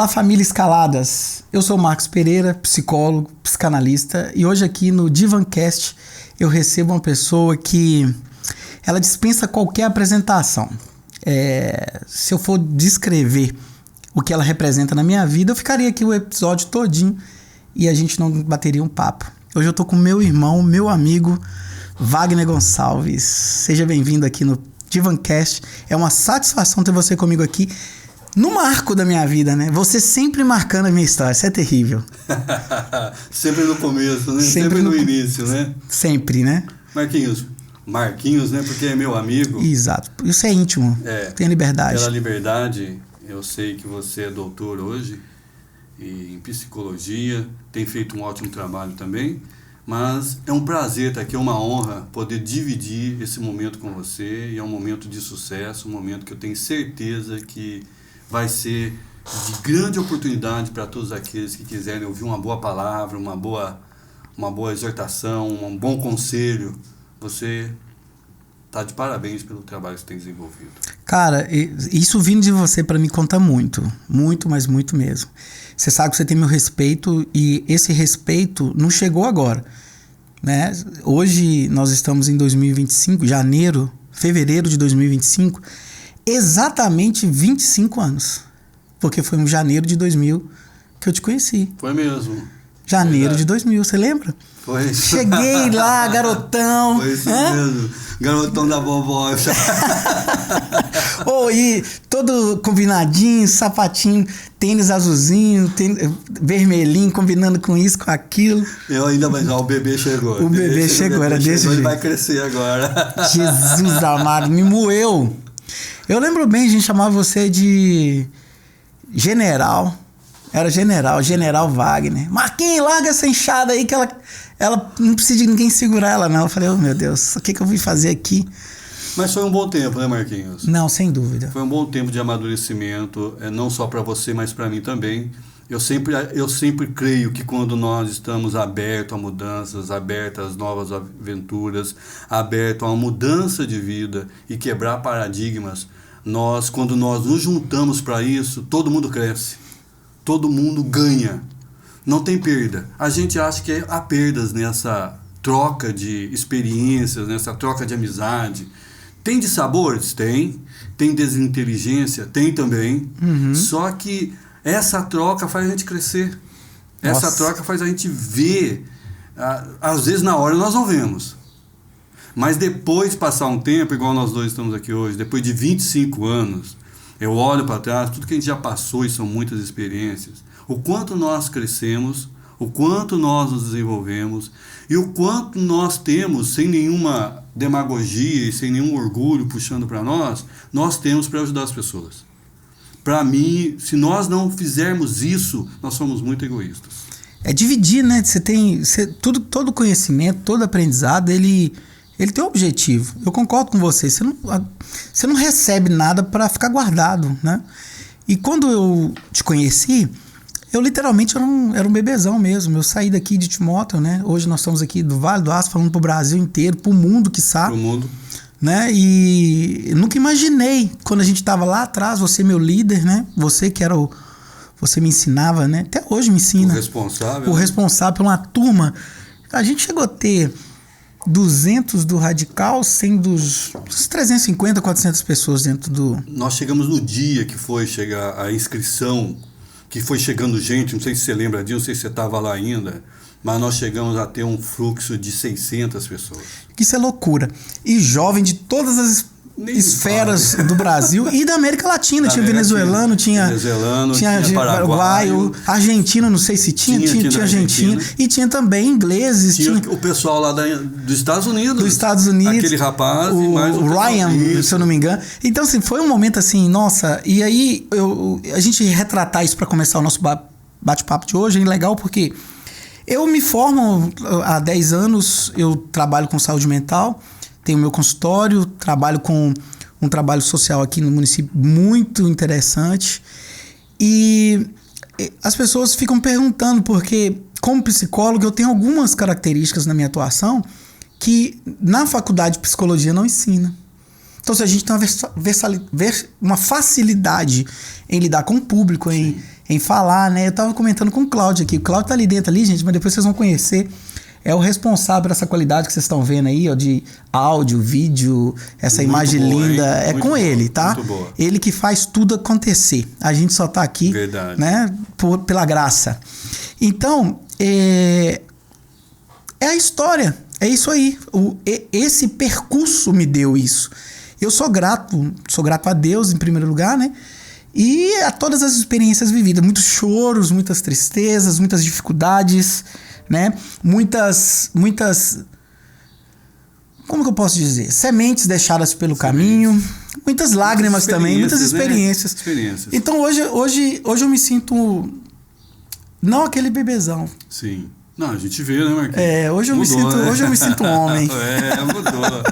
Fala, família Escaladas. Eu sou o Marcos Pereira, psicólogo, psicanalista, e hoje aqui no Divancast eu recebo uma pessoa que ela dispensa qualquer apresentação. Se eu for descrever o que ela representa na minha vida, eu ficaria aqui o episódio todinho e a gente não bateria um papo. Hoje eu tô com meu irmão, meu amigo, Wagner Gonçalves. Seja bem-vindo aqui no Divancast. É uma satisfação ter você comigo aqui no marco da minha vida, né? Você sempre marcando a minha história, isso é terrível. Sempre no começo, né? Sempre no início, né? Sempre, né? Marquinhos, né? Porque é meu amigo. Exato. Isso é íntimo. Tem liberdade. Pela liberdade, eu sei que você é doutor hoje em psicologia, tem feito um ótimo trabalho também, mas é um prazer estar aqui, é uma honra poder dividir esse momento com você, e é um momento de sucesso, um momento que eu tenho certeza que vai ser de grande oportunidade para todos aqueles que quiserem ouvir uma boa palavra, uma boa exortação, um bom conselho. Você está de parabéns pelo trabalho que você tem desenvolvido. Cara, isso vindo de você para mim conta muito, mas muito mesmo. Você sabe que você tem meu respeito e esse respeito não chegou agora, né? Hoje nós estamos em 2025, fevereiro de 2025, exatamente 25 anos. Porque foi em janeiro de 2000 que eu te conheci. Foi mesmo. Janeiro de 2000, você lembra? Foi. Cheguei lá, garotão. Foi isso mesmo. Garotão da vovó. E todo combinadinho, sapatinho, tênis azulzinho, vermelhinho, combinando com isso, com aquilo. Mas o bebê chegou. O bebê chegou, era desse jeito. Ele vai crescer agora. Jesus amado, me moeu. Eu lembro bem, a gente chamava você de general. Era general Wagner. Marquinhos, larga essa enxada aí que ela não precisa de ninguém segurar ela, não. Eu falei, oh meu Deus, o que eu vim fazer aqui? Mas foi um bom tempo, né, Marquinhos? Não, sem dúvida. Foi um bom tempo de amadurecimento, não só para você, mas para mim também. Eu sempre creio que quando nós estamos abertos a mudanças, abertos às novas aventuras, abertos a uma mudança de vida e quebrar paradigmas, quando nós nos juntamos para isso, todo mundo cresce, todo mundo ganha, não tem perda. A gente acha que há perdas nessa troca de experiências, nessa troca de amizade. Tem dissabores? Tem desinteligência? Tem também. Só que essa troca faz a gente crescer. Nossa. Essa troca faz a gente ver. Às vezes na hora nós não vemos. Mas depois de passar um tempo, igual nós dois estamos aqui hoje, depois de 25 anos, eu olho para trás, tudo que a gente já passou, e são muitas experiências, o quanto nós crescemos, o quanto nós nos desenvolvemos e o quanto nós temos, sem nenhuma demagogia e sem nenhum orgulho puxando para nós temos para ajudar as pessoas. Para mim, se nós não fizermos isso, nós somos muito egoístas. É dividir, né? Todo conhecimento, todo aprendizado, ele tem um objetivo. Eu concordo com você. Você não recebe nada para ficar guardado, né? E quando eu te conheci, eu literalmente era um bebezão mesmo. Eu saí daqui de Timóteo, né? Hoje nós estamos aqui do Vale do Aço, falando pro Brasil inteiro, pro mundo, quiçá. Pro mundo. Né? E eu nunca imaginei, quando a gente estava lá atrás, você meu líder, né? Você que era você me ensinava, né? Até hoje me ensina. O responsável por uma turma. A gente chegou a ter 200 do Radical, 100 dos 350, 400 pessoas dentro do... Nós chegamos no dia que foi chegar a inscrição, que foi chegando gente, não sei se você lembra disso, não sei se você estava lá ainda, mas nós chegamos a ter um fluxo de 600 pessoas. Isso é loucura. E jovem de todas as esferas do Brasil e da América Latina. Tinha venezuelano, tinha paraguaio, argentino, não sei se tinha Argentina. E tinha também ingleses. Tinha o pessoal lá dos Estados Unidos. Aquele rapaz e mais o Ryan, se eu não me engano. Então, assim, foi um momento assim, nossa. E aí, a gente retratar isso para começar o nosso bate-papo de hoje é legal porque eu me formo há 10 anos, eu trabalho com saúde mental, tenho meu consultório, trabalho com um trabalho social aqui no município muito interessante. E as pessoas ficam perguntando, porque como psicólogo eu tenho algumas características na minha atuação que na faculdade de psicologia não ensina. Então, se a gente tem uma facilidade em lidar com o público, em em falar, né? Eu tava comentando com o Cláudio aqui. O Cláudio tá ali dentro ali, gente, mas depois vocês vão conhecer. É o responsável por essa qualidade que vocês estão vendo aí, ó, de áudio, vídeo, essa Muito imagem boa, linda. hein? É Muito com boa, ele, tá? muito boa. Ele que faz tudo acontecer. A gente só tá aqui, Verdade. né? Pela graça. Então, é a história. É isso aí. Esse percurso me deu isso. Eu sou grato a Deus em primeiro lugar, né? E a todas as experiências vividas, muitos choros, muitas tristezas, muitas dificuldades, né? Muitas, como que eu posso dizer? Sementes deixadas pelo caminho, muitas lágrimas também, muitas experiências. Né? Experiências. Então hoje eu me sinto não aquele bebezão. Sim. Não, a gente vê, né, Marquinhos? Hoje eu me sinto homem. Mudou.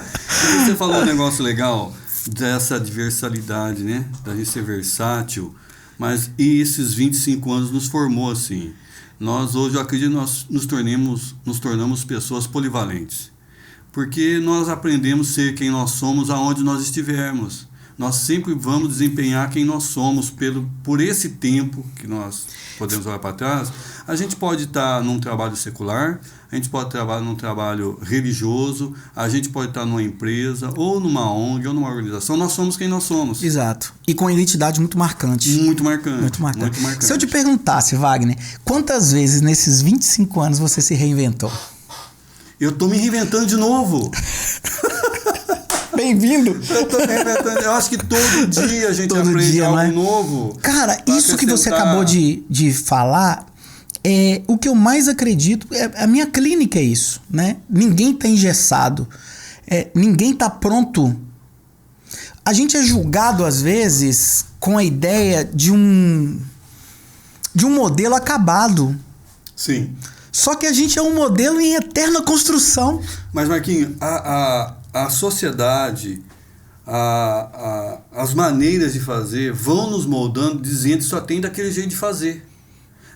E você falou um negócio legal dessa diversalidade, né? Da gente ser versátil, mas e esses 25 anos nos formou assim. Nós hoje, eu acredito, nós nos tornamos pessoas polivalentes. Porque nós aprendemos a ser quem nós somos aonde nós estivermos. Nós sempre vamos desempenhar quem nós somos por esse tempo que nós podemos olhar para trás. A gente pode estar num trabalho secular, a gente pode trabalhar num trabalho religioso, a gente pode estar numa empresa, ou numa ONG, ou numa organização. Nós somos quem nós somos. Exato. E com identidade muito marcante. Muito marcante. Muito marcante. Muito marcante. Se eu te perguntasse, Wagner, quantas vezes nesses 25 anos você se reinventou? Eu tô me reinventando de novo. Bem-vindo. Eu tô me reinventando. Eu acho que todo dia a gente aprende dia, algo né? novo. Cara, isso que você acabou de falar, o que eu mais acredito, a minha clínica é isso, né? Ninguém tá engessado, ninguém tá pronto. A gente é julgado às vezes com a ideia de um modelo acabado. Sim. Só que a gente é um modelo em eterna construção. Mas, Marquinhos, a sociedade, as maneiras de fazer vão nos moldando, dizendo que só tem daquele jeito de fazer.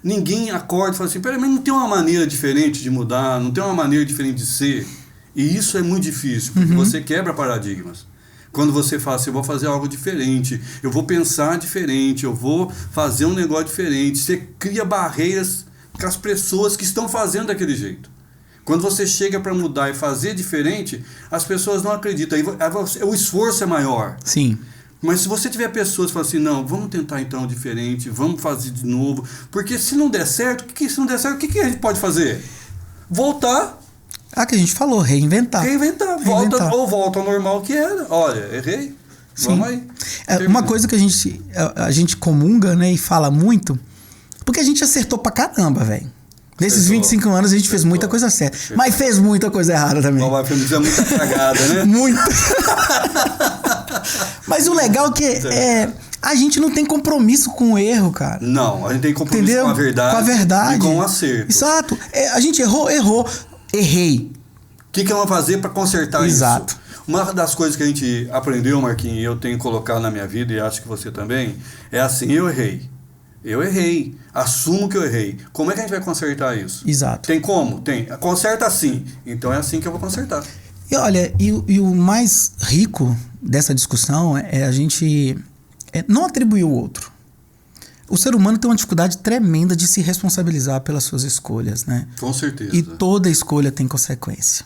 Ninguém acorda e fala assim, peraí, mas não tem uma maneira diferente de mudar, não tem uma maneira diferente de ser. E isso é muito difícil, porque você quebra paradigmas. Quando você fala assim, eu vou fazer algo diferente, eu vou pensar diferente, eu vou fazer um negócio diferente, você cria barreiras com as pessoas que estão fazendo daquele jeito. Quando você chega para mudar e fazer diferente, as pessoas não acreditam. O esforço é maior. Sim. Mas se você tiver pessoas que falam assim, não, vamos tentar então diferente, vamos fazer de novo. Porque se não der certo, o que a gente pode fazer? Voltar. Que a gente falou, reinventar. Volta ao normal que era. Olha, errei. Sim. Vamos aí. Uma coisa que a gente comunga, né, e fala muito, porque a gente acertou pra caramba, velho. Nesses 25 anos a gente fez muita coisa certa. Mas fez muita coisa errada também. Fez muita cagada, né? Muita. Mas o legal é que a gente não tem compromisso com o erro, cara. Não, a gente tem compromisso Entendeu? com a verdade. Com a verdade. E com o acerto. Exato. A gente errou. Errei. O que eu vou fazer para consertar Exato. isso? Uma das coisas que a gente aprendeu, Marquinhos, e eu tenho colocado na minha vida, e acho que você também, é assim, eu errei, assumo que eu errei. Como é que a gente vai consertar isso? Exato. Tem como? Tem. Conserta assim. Então é assim que eu vou consertar. E olha, e o mais rico dessa discussão é a gente não atribuir o outro. O ser humano tem uma dificuldade tremenda de se responsabilizar pelas suas escolhas, né? Com certeza. E toda escolha tem consequência.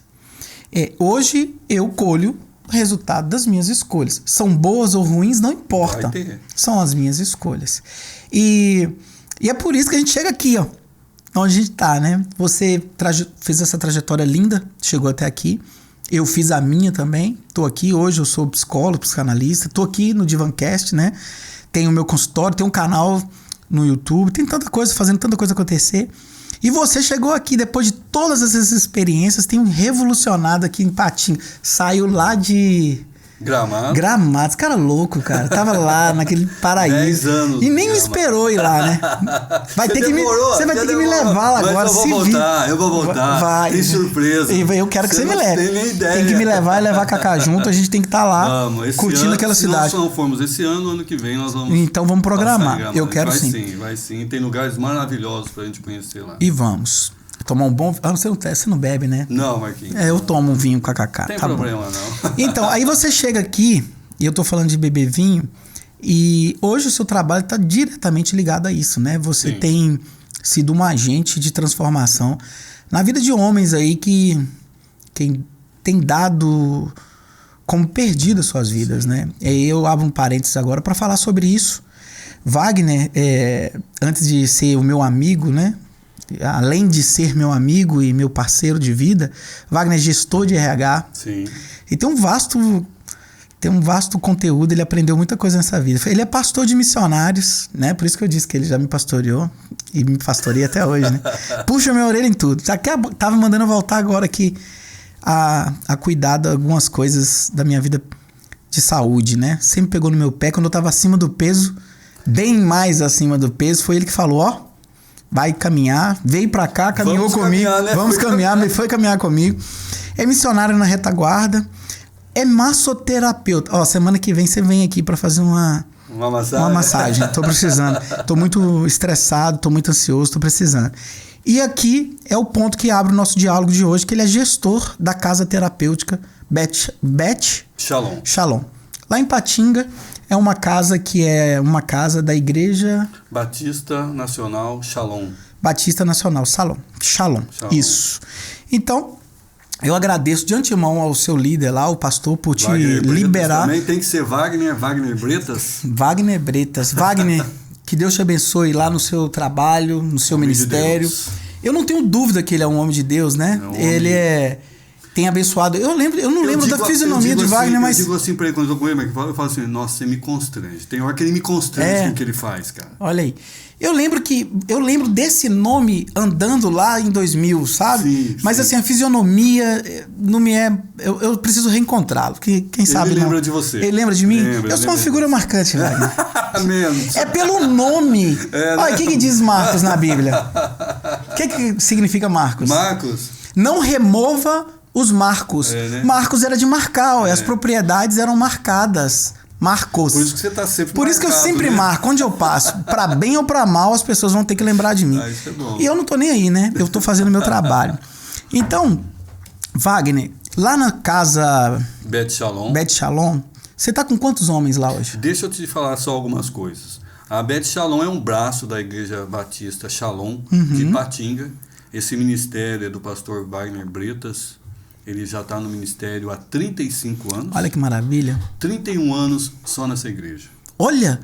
Hoje eu colho o resultado das minhas escolhas. São boas ou ruins, não importa. Vai ter. São as minhas escolhas. E é por isso que a gente chega aqui, ó. Onde a gente tá, né? Você fez essa trajetória linda, chegou até aqui. Eu fiz a minha também. Tô aqui hoje, eu sou psicólogo, psicanalista. Tô aqui no Divancast, né? Tenho o meu consultório, tenho um canal no YouTube. Tem tanta coisa, fazendo tanta coisa acontecer. E você chegou aqui, depois de todas essas experiências, tem um revolucionado aqui em Patinho. Saiu lá de... Gramado. Esse cara louco, cara. Tava lá naquele paraíso. 10 anos. E nem me esperou ir lá, né? Você vai ter que me levar lá agora. Eu vou voltar. Vai. Tem surpresa. E eu quero que você me leve. Tem nem ideia. Tem que me levar e levar a Cacá junto. A gente tem que estar lá curtindo aquela cidade. Se nós não formos esse ano que vem nós vamos. Então vamos programar. Eu quero sim. Vai sim. Tem lugares maravilhosos pra gente conhecer lá. E vamos. Tomar um bom... você não bebe, né? Não, Marquinhos. Eu tomo um vinho com a Cacá. Não tem tá problema, bom. não. Então, aí você chega aqui, e eu tô falando de beber vinho, E hoje o seu trabalho está diretamente ligado a isso, né? Você Sim. tem sido um agente de transformação na vida de homens aí que tem dado como perdido as suas vidas, né? E eu abro um parênteses agora para falar sobre isso. Wagner, antes de ser o meu amigo, né? Além de ser meu amigo e meu parceiro de vida, Wagner é gestor de RH. Sim. E tem um vasto conteúdo, ele aprendeu muita coisa nessa vida. Ele é pastor de missionários, né? Por isso que eu disse que ele já me pastoreou e me pastoreia até hoje, né? Puxa minha orelha em tudo. Tava mandando eu voltar agora aqui a cuidar de algumas coisas da minha vida de saúde, né? Sempre pegou no meu pé quando eu tava acima do peso, bem mais acima do peso. Foi ele que falou, ó, vai caminhar, veio pra cá, caminhou Vamos comigo, caminhar, né? Vamos caminhar, foi caminhar comigo. É missionário na retaguarda, é massoterapeuta. Ó, semana que vem você vem aqui pra fazer uma massagem. Tô precisando. Tô muito estressado, tô muito ansioso, tô precisando. E aqui é o ponto que abre o nosso diálogo de hoje, que ele é gestor da casa terapêutica Bet Shalom. Lá em Patinga é uma casa que é uma casa da Igreja Batista Nacional Shalom. Shalom. Isso. Então, eu agradeço de antemão ao seu líder lá, o pastor, por te liberar. Também tem que ser Wagner Bretas. Wagner Bretas. Wagner, que Deus te abençoe lá no seu trabalho, no seu ministério. De eu não tenho dúvida que ele é um homem de Deus, né? Ele tem abençoado. Eu não lembro da fisionomia de Wagner, assim, mas... Eu digo assim pra ele, quando eu tô com ele, eu falo assim, nossa, você me constrange. Tem hora que ele me constrange com o que ele faz, cara. Olha aí. Eu lembro desse nome andando lá em 2000, sabe? Sim, mas sim. assim, a fisionomia não me é... Eu preciso reencontrá-lo, porque quem sabe Ele não. lembra de você. Ele lembra de mim? Lembra, eu sou uma figura marcante, Wagner. Menos. É pelo nome. Né? Olha, o que diz Marcos na Bíblia? O que significa Marcos? Marcos. Não remova os marcos. Né? Marcos era de marcar, as propriedades eram marcadas. Marcos. Por isso que você tá sempre Por isso que eu sempre marco, onde eu passo. Pra bem ou pra mal, as pessoas vão ter que lembrar de mim. Isso é bom. E eu não tô nem aí, né? Eu tô fazendo o meu trabalho. Então, Wagner, lá na casa Bet Shalom, você tá com quantos homens lá hoje? Deixa eu te falar só algumas coisas. A Bet Shalom é um braço da Igreja Batista Shalom, de Patinga. Esse ministério é do pastor Wagner Bretas. Ele já está no ministério há 35 anos. Olha que maravilha. 31 anos só nessa igreja. Olha,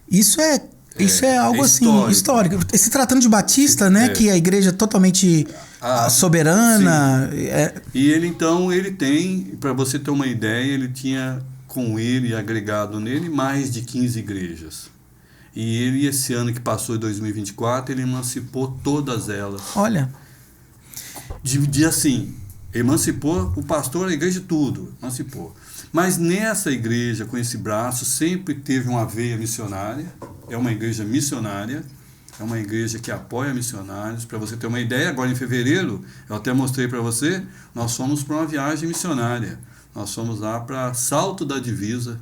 isso é algo assim histórico. Se tratando de Batista, né? Que a igreja é totalmente soberana. E ele tem, para você ter uma ideia, ele tinha com ele, agregado nele, mais de 15 igrejas. E ele, esse ano que passou, em 2024, ele emancipou todas elas. Olha. Assim, emancipou o pastor, a igreja, tudo, emancipou. Mas nessa igreja, com esse braço, sempre teve uma veia missionária. É uma igreja missionária, é uma igreja que apoia missionários. Para você ter uma ideia, agora em fevereiro, eu até mostrei para você, nós fomos para uma viagem missionária. Nós fomos lá para Salto da Divisa,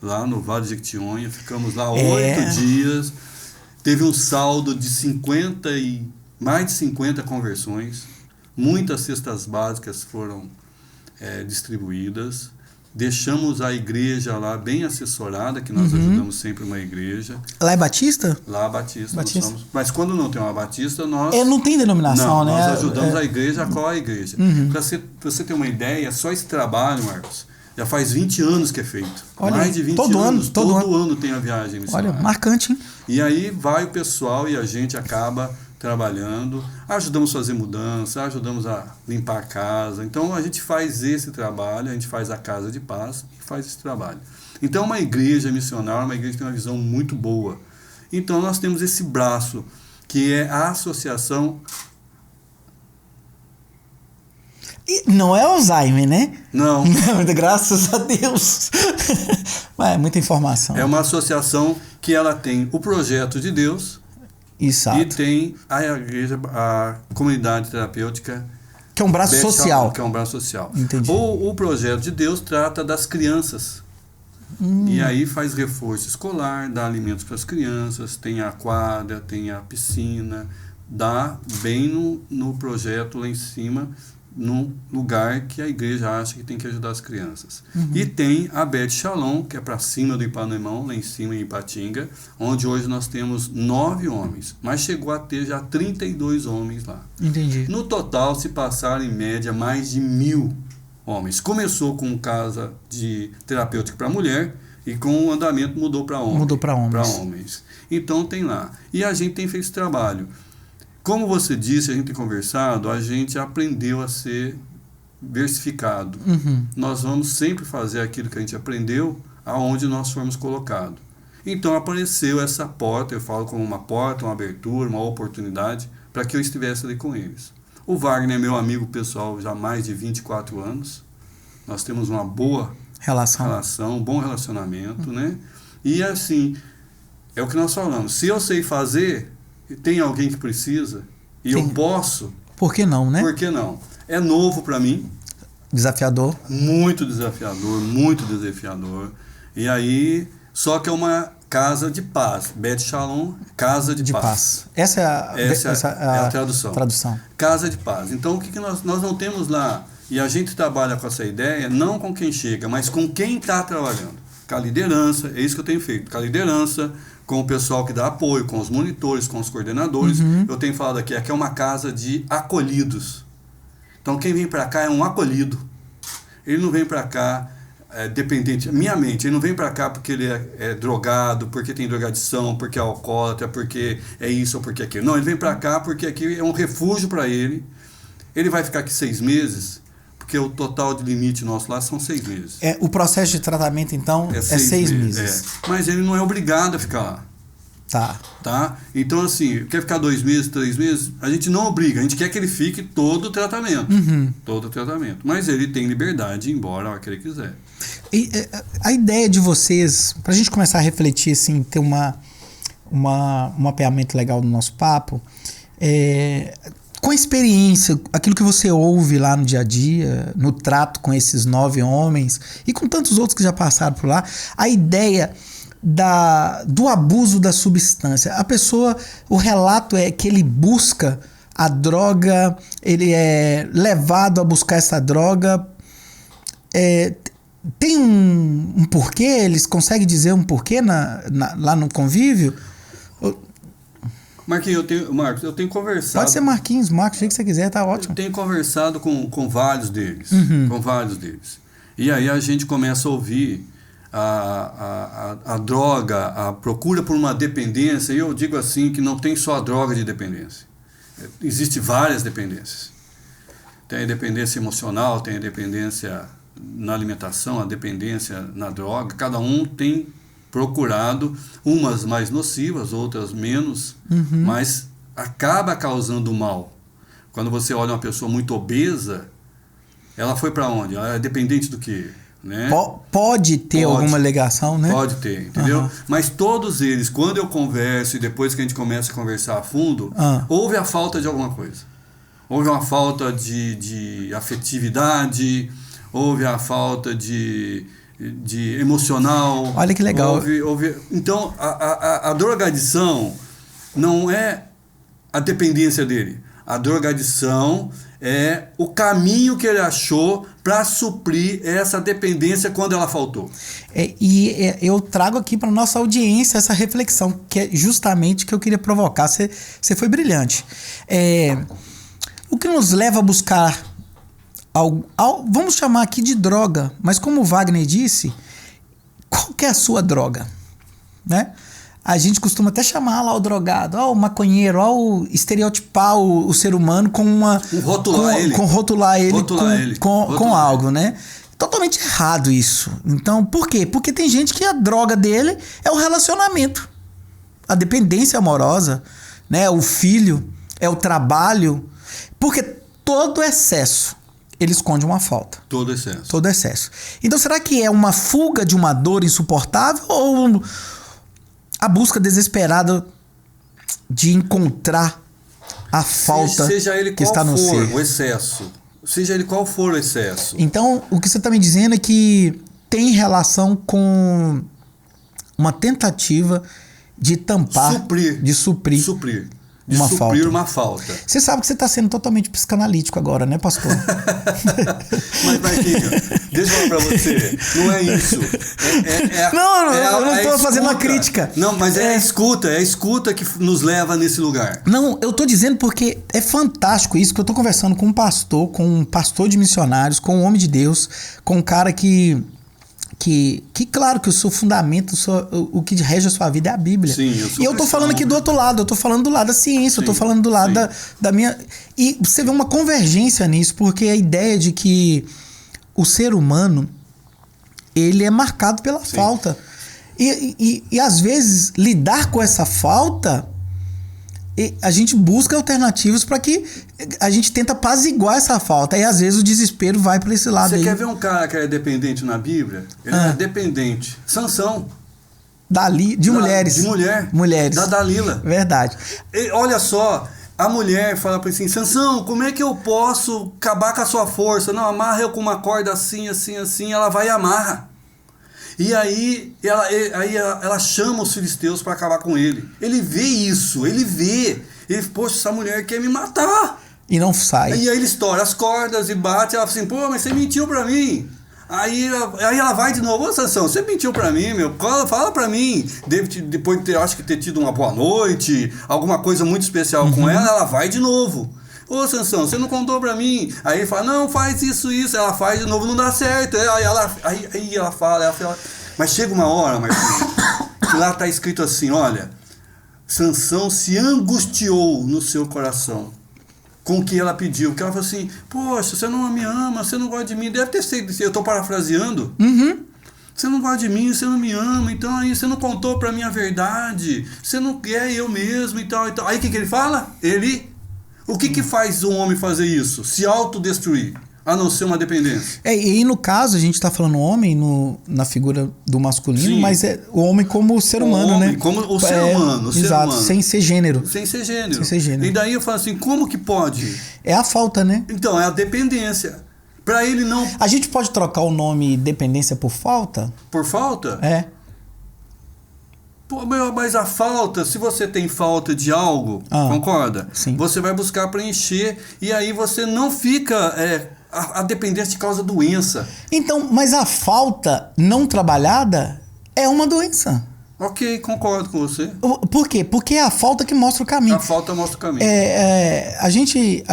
lá no Vale de Jequitinhonha, ficamos lá 8 dias. Teve um saldo de mais de 50 conversões. Muitas cestas básicas foram distribuídas. Deixamos a igreja lá bem assessorada, que nós ajudamos sempre uma igreja. Lá é Batista? Lá é Batista. Mas quando não tem uma Batista, nós... não tem denominação, né? Nós ajudamos a igreja, qual a igreja. Para você ter uma ideia, só esse trabalho, Marcos, já faz 20 anos que é feito. Olha, mais de 20 anos. Todo ano tem a viagem missionária. Olha, marcante, hein? E aí vai o pessoal e a gente acaba trabalhando, ajudamos a fazer mudança, ajudamos a limpar a casa. Então a gente faz esse trabalho, a gente faz a Casa de Paz e faz esse trabalho. Então uma igreja missionária, uma igreja que tem uma visão muito boa. Então nós temos esse braço, que é a associação... E não é Alzheimer, né? Não. Graças a Deus. Mas é muita informação. É uma associação que ela tem o projeto de Deus. Exato. E tem a igreja, a comunidade terapêutica, que é um braço social. Que é um braço social. Entendi. O projeto de Deus trata das crianças. E aí faz reforço escolar, dá alimentos para as crianças, tem a quadra, tem a piscina, dá bem no projeto lá em cima num lugar que a igreja acha que tem que ajudar as crianças. E tem a Beth Shalom, que é para cima do Ipanema, lá em cima em Ipatinga, onde hoje nós temos 9 homens, mas chegou a ter já 32 homens lá. Entendi. No total, se passaram em média mais de 1.000 homens. Começou com casa de terapêutica para mulher e com o andamento mudou para homens. Mudou para homens. Para homens. Então tem lá. E a gente tem feito esse trabalho. Como você disse, a gente tem conversado, a gente aprendeu a ser versificado. Nós vamos sempre fazer aquilo que a gente aprendeu aonde nós formos colocados. Então apareceu essa porta, eu falo como uma porta, uma abertura, uma oportunidade para que eu estivesse ali com eles. O Wagner é meu amigo pessoal já há mais de 24 anos. Nós temos uma boa relação, um bom relacionamento, né? E assim, é o que nós falamos. Se eu sei fazer, tem alguém que precisa, e eu posso... Por que não, né? Por que não? É novo para mim. Desafiador. Muito desafiador, muito desafiador. E aí, só que é uma casa de paz. Beth Shalom, casa de paz. Essa é a tradução. Casa de paz. Então, o que nós não temos lá? E a gente trabalha com essa ideia, não com quem chega, mas com quem está trabalhando. Com a liderança, é isso que eu tenho feito. Com a liderança, com o pessoal que dá apoio, com os monitores, com os coordenadores. Eu tenho falado aqui é uma casa de acolhidos. Então, quem vem para cá é um acolhido. Ele não vem para cá dependente. Minha mente, ele não vem para cá porque ele é drogado, porque tem drogadição, porque é alcoólatra, porque é isso ou porque é aquilo. Não, ele vem para cá porque aqui é um refúgio para ele. Ele vai ficar aqui 6 meses, porque o total de limite nosso lá são 6 meses. O processo de tratamento, então, é 6 meses. Mas ele não é obrigado a ficar lá. Tá? Então, assim, quer ficar 2 meses, 3 meses? A gente não obriga, a gente quer que ele fique todo o tratamento. Todo o tratamento. Mas ele tem liberdade de ir embora a hora que ele quiser. E a ideia de vocês, pra gente começar a refletir, assim, ter um mapeamento legal do nosso papo, com a experiência, aquilo que você ouve lá no dia a dia, no trato com esses 9 homens e com tantos outros que já passaram por lá, a ideia do abuso da substância. A pessoa, o relato é que ele busca a droga, ele é levado a buscar essa droga. Tem um porquê? Eles conseguem dizer um porquê lá no convívio? Marquinhos, eu tenho conversado... Pode ser Marquinhos, Marcos, o que você quiser, tá ótimo. Eu tenho conversado com vários deles. Com vários deles. E aí a gente começa a ouvir a droga, a procura por uma dependência, e eu digo assim que não tem só a droga de dependência. Existem várias dependências. Tem a dependência emocional, tem a dependência na alimentação, a dependência na droga. Cada um tem procurado, umas mais nocivas, outras menos, mas acaba causando mal. Quando você olha uma pessoa muito obesa, ela foi para onde? Ela é dependente do quê? Né? Pode ter alguma alegação, né? Pode ter, entendeu? Mas todos eles, quando eu converso e depois que a gente começa a conversar a fundo, houve a falta de alguma coisa. Houve uma falta de afetividade, houve a falta de emocional. Olha que legal. Então, a drogadição não é a dependência dele. A drogadição é o caminho que ele achou para suprir essa dependência quando ela faltou. Eu trago aqui para nossa audiência essa reflexão, que é justamente o que eu queria provocar. Você foi brilhante. O que nos leva a buscar vamos chamar aqui de droga, mas como o Wagner disse, qual que é a sua droga? Né? A gente costuma até chamar lá o drogado, o maconheiro, estereotipar o ser humano com rotular ele com algo, né? Totalmente errado isso. Então, por quê? Porque tem gente que a droga dele é o relacionamento, a dependência amorosa, né? O filho, é o trabalho, porque todo excesso ele esconde uma falta. Todo excesso. Então, será que é uma fuga de uma dor insuportável ou a busca desesperada de encontrar a falta seja ele que qual está no for ser? O excesso. Seja ele qual for o excesso. Então, o que você está me dizendo é que tem relação com uma tentativa de tampar, suprir. de suprir. uma suprir falta. uma falta. Você sabe que você está sendo totalmente psicanalítico agora, né, pastor? Mas, Marquinhos, deixa eu falar pra você. Não é isso. Eu não estou fazendo uma crítica. Não, mas é a escuta que nos leva nesse lugar. Não, eu tô dizendo porque é fantástico isso, que eu tô conversando com um pastor de missionários, com um homem de Deus, com um cara que claro que o seu fundamento, o que rege a sua vida é a Bíblia. Sim, e eu tô falando aqui do outro lado, eu tô falando do lado da ciência, sim, eu tô falando do lado da minha... E você vê uma convergência nisso, porque a ideia de que o ser humano, ele é marcado pela falta. E às vezes, lidar com essa falta... a gente busca alternativas para que a gente tenta apaziguar essa falta. E às vezes o desespero vai para esse lado. Você aí. quer ver um cara que é dependente na Bíblia? Ele é dependente. Sansão. De mulheres. De mulher. Mulheres. Da Dalila. Verdade. E olha só, a mulher fala para ele assim, Sansão, como é que eu posso acabar com a sua força? Não, amarra eu com uma corda assim, assim, assim. Ela vai e amarra. E aí ela chama os filisteus para acabar com ele. Ele vê isso, ele vê. Ele, poxa, essa mulher quer me matar. E não sai. E aí ele estoura as cordas e bate. Ela fala assim, pô, mas você mentiu para mim. Aí ela vai de novo, ô Sansão, você mentiu para mim, meu, fala para mim. Depois de acho que ter tido uma boa noite, alguma coisa muito especial com ela vai de novo. Ô Sansão, você não contou pra mim. Aí ele fala, não, faz isso. Ela faz de novo, não dá certo. Aí ela fala, mas chega uma hora, Marquinhos, que lá tá escrito assim, olha, Sansão se angustiou no seu coração com o que ela pediu. Que ela falou assim, poxa, você não me ama, você não gosta de mim. Deve ter sido, eu tô parafraseando. Você não gosta de mim, você não me ama, então aí você não contou pra mim a verdade. Você não quer eu mesmo e tal, e tal. Aí o que ele fala? O que faz um homem fazer isso? Se autodestruir, a não ser uma dependência. E no caso, a gente está falando homem na figura do masculino, sim, mas é o homem como ser humano, homem, né? Como o ser humano. Exato, sem ser gênero. Sem ser gênero. E daí eu falo assim, como que pode? É a falta, né? Então, é a dependência. Para ele não... A gente pode trocar o nome dependência por falta? Por falta? É. Pô, mas a falta, se você tem falta de algo, concorda? Sim. Você vai buscar preencher e aí você não fica... a dependência causa doença. Então, mas a falta não trabalhada é uma doença. Ok, concordo com você. Por quê? Porque é a falta que mostra o caminho. A falta mostra o caminho. A gente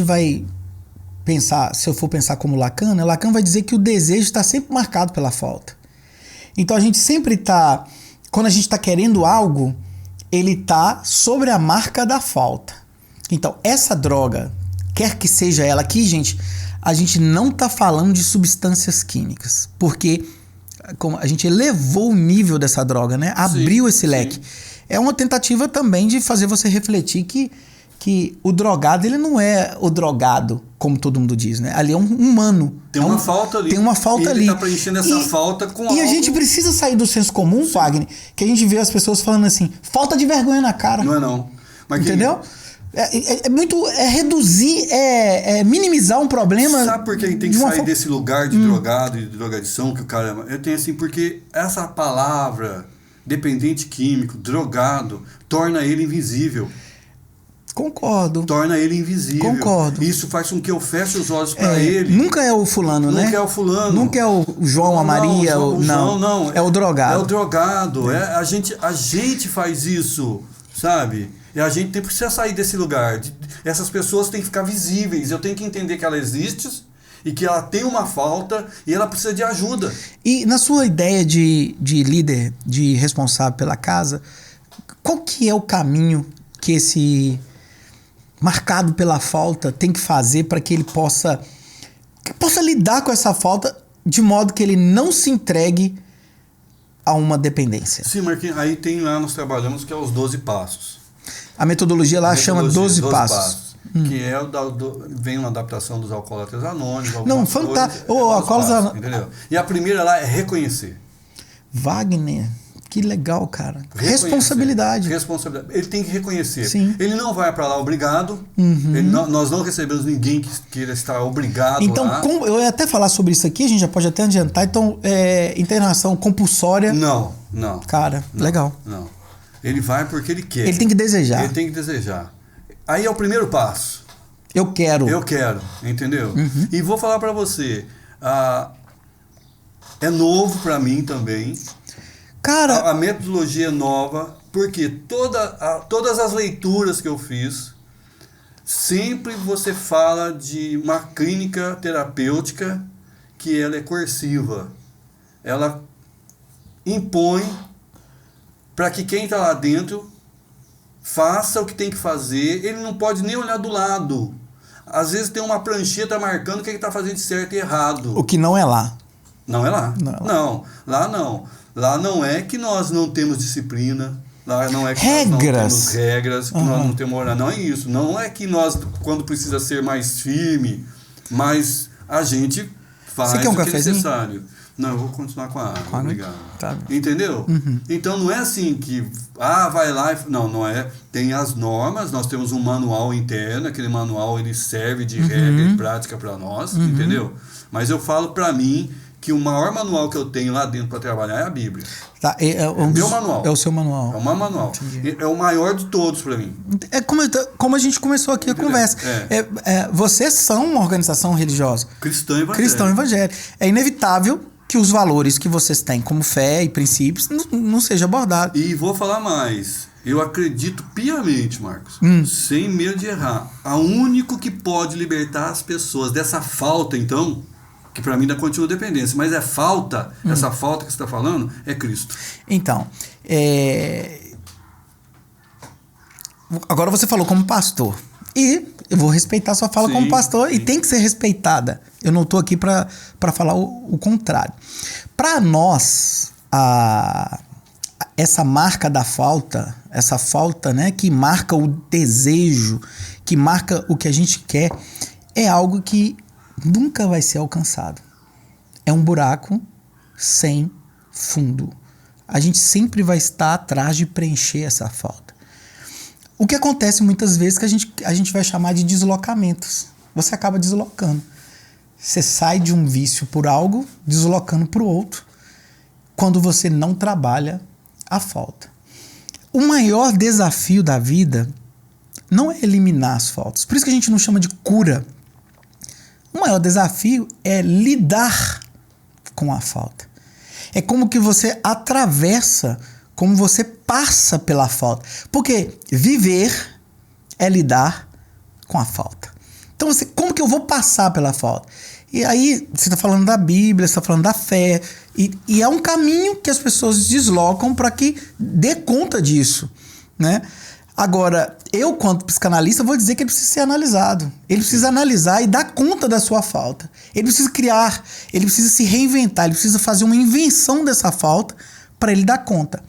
vai pensar, se eu for pensar como Lacan, né? Lacan vai dizer que o desejo está sempre marcado pela falta. Então a gente sempre está, quando a gente está querendo algo, ele está sobre a marca da falta. Então essa droga, quer que seja ela aqui, gente, a gente não está falando de substâncias químicas, porque como a gente elevou o nível dessa droga, né? Abriu esse leque. É uma tentativa também de fazer você refletir que o drogado, ele não é o drogado, como todo mundo diz, né? Ali é um humano. Tem uma falta ali. Tem uma falta ali. Ele tá preenchendo essa falta com algo... E a gente precisa sair do senso comum, Wagner, que a gente vê as pessoas falando assim, falta de vergonha na cara. Não é não. Mas entendeu? É reduzir, minimizar um problema. Sabe por que tem que sair desse lugar de drogado e de drogadição que o cara... Eu tenho assim, porque essa palavra, dependente químico, drogado, torna ele invisível. Concordo. Torna ele invisível. Concordo. Isso faz com que eu feche os olhos para ele. Nunca é o fulano, né? Nunca é o fulano. Nunca é o João, a Maria. Não. É o drogado. É o drogado. A gente faz isso, sabe? E a gente precisa sair desse lugar. Essas pessoas têm que ficar visíveis. Eu tenho que entender que ela existe e que ela tem uma falta e ela precisa de ajuda. E na sua ideia de líder, de responsável pela casa, qual que é o caminho que esse marcado pela falta tem que fazer para que ele possa lidar com essa falta de modo que ele não se entregue a uma dependência? Sim, Marquinhos, aí tem lá, nós trabalhamos, que é os 12 passos. A metodologia lá chama 12 passos. Que vem uma adaptação dos alcoólatras anônimos. Não, fantástico. Entendeu? E a primeira lá é reconhecer. Wagner, que legal, cara. Responsabilidade. Ele tem que reconhecer. Sim. Ele não vai para lá obrigado. Nós não recebemos ninguém que queira estar obrigado então, lá. Eu ia até falar sobre isso aqui, a gente já pode até adiantar. Então, internação compulsória. Não. Cara, legal. Não. Ele vai porque ele quer. Ele tem que desejar. Ele tem que desejar. Aí é o primeiro passo. Eu quero. Eu quero, entendeu? E vou falar para você, é novo para mim também. Cara, A metodologia é nova, porque todas as leituras que eu fiz, sempre você fala de uma clínica terapêutica que ela é coerciva. Ela impõe para que quem está lá dentro faça o que tem que fazer. Ele não pode nem olhar do lado. Às vezes tem uma prancheta marcando o que ele está fazendo de certo e errado. o que não é lá. Não é lá. Não é lá. Não, lá não. Lá não é que nós não temos disciplina. Lá não é que nós não temos regras, que nós não temos horário. Não é isso. Não é que nós, quando precisa ser mais firme, mas a gente faz Você quer um o que é cafezinho? necessário. Não, eu vou continuar com a água. Obrigado. Tá. Entendeu? Então não é assim que, vai lá e... Não é. Tem as normas, nós temos um manual interno, aquele manual ele serve de regra e prática para nós, entendeu? Mas eu falo para mim que o maior manual que eu tenho lá dentro para trabalhar é a Bíblia. Tá, meu manual. É o seu manual. É o meu manual. É o maior de todos para mim. É como a gente começou aqui a conversa. Vocês são uma organização religiosa. Cristão evangélico. Cristão evangélico. É inevitável que os valores que vocês têm como fé e princípios não sejam abordados. E vou falar mais. Eu acredito piamente, Marcos, sem medo de errar. A único que pode libertar as pessoas dessa falta, então, que para mim ainda continua dependência, mas é falta, essa falta que você está falando, é Cristo. Então, agora você falou como pastor. E eu vou respeitar a sua fala como pastor e tem que ser respeitada. Eu não estou aqui para falar o contrário. Para nós, essa marca da falta, essa falta, né, que marca o desejo, que marca o que a gente quer, é algo que nunca vai ser alcançado. É um buraco sem fundo. A gente sempre vai estar atrás de preencher essa falta. O que acontece muitas vezes que a gente vai chamar de deslocamentos. Você acaba deslocando. Você sai de um vício por algo, deslocando para o outro, quando você não trabalha a falta. O maior desafio da vida não é eliminar as faltas. Por isso que a gente não chama de cura. O maior desafio é lidar com a falta. É como que você atravessa, como você passa pela falta. Porque viver é lidar com a falta. Então, como que eu vou passar pela falta? E aí, você está falando da Bíblia, você está falando da fé. E é um caminho que as pessoas deslocam para que dê conta disso, né? Agora, eu, quanto psicanalista, vou dizer que ele precisa ser analisado. Ele precisa analisar e dar conta da sua falta. Ele precisa criar, ele precisa se reinventar, ele precisa fazer uma invenção dessa falta para ele dar conta.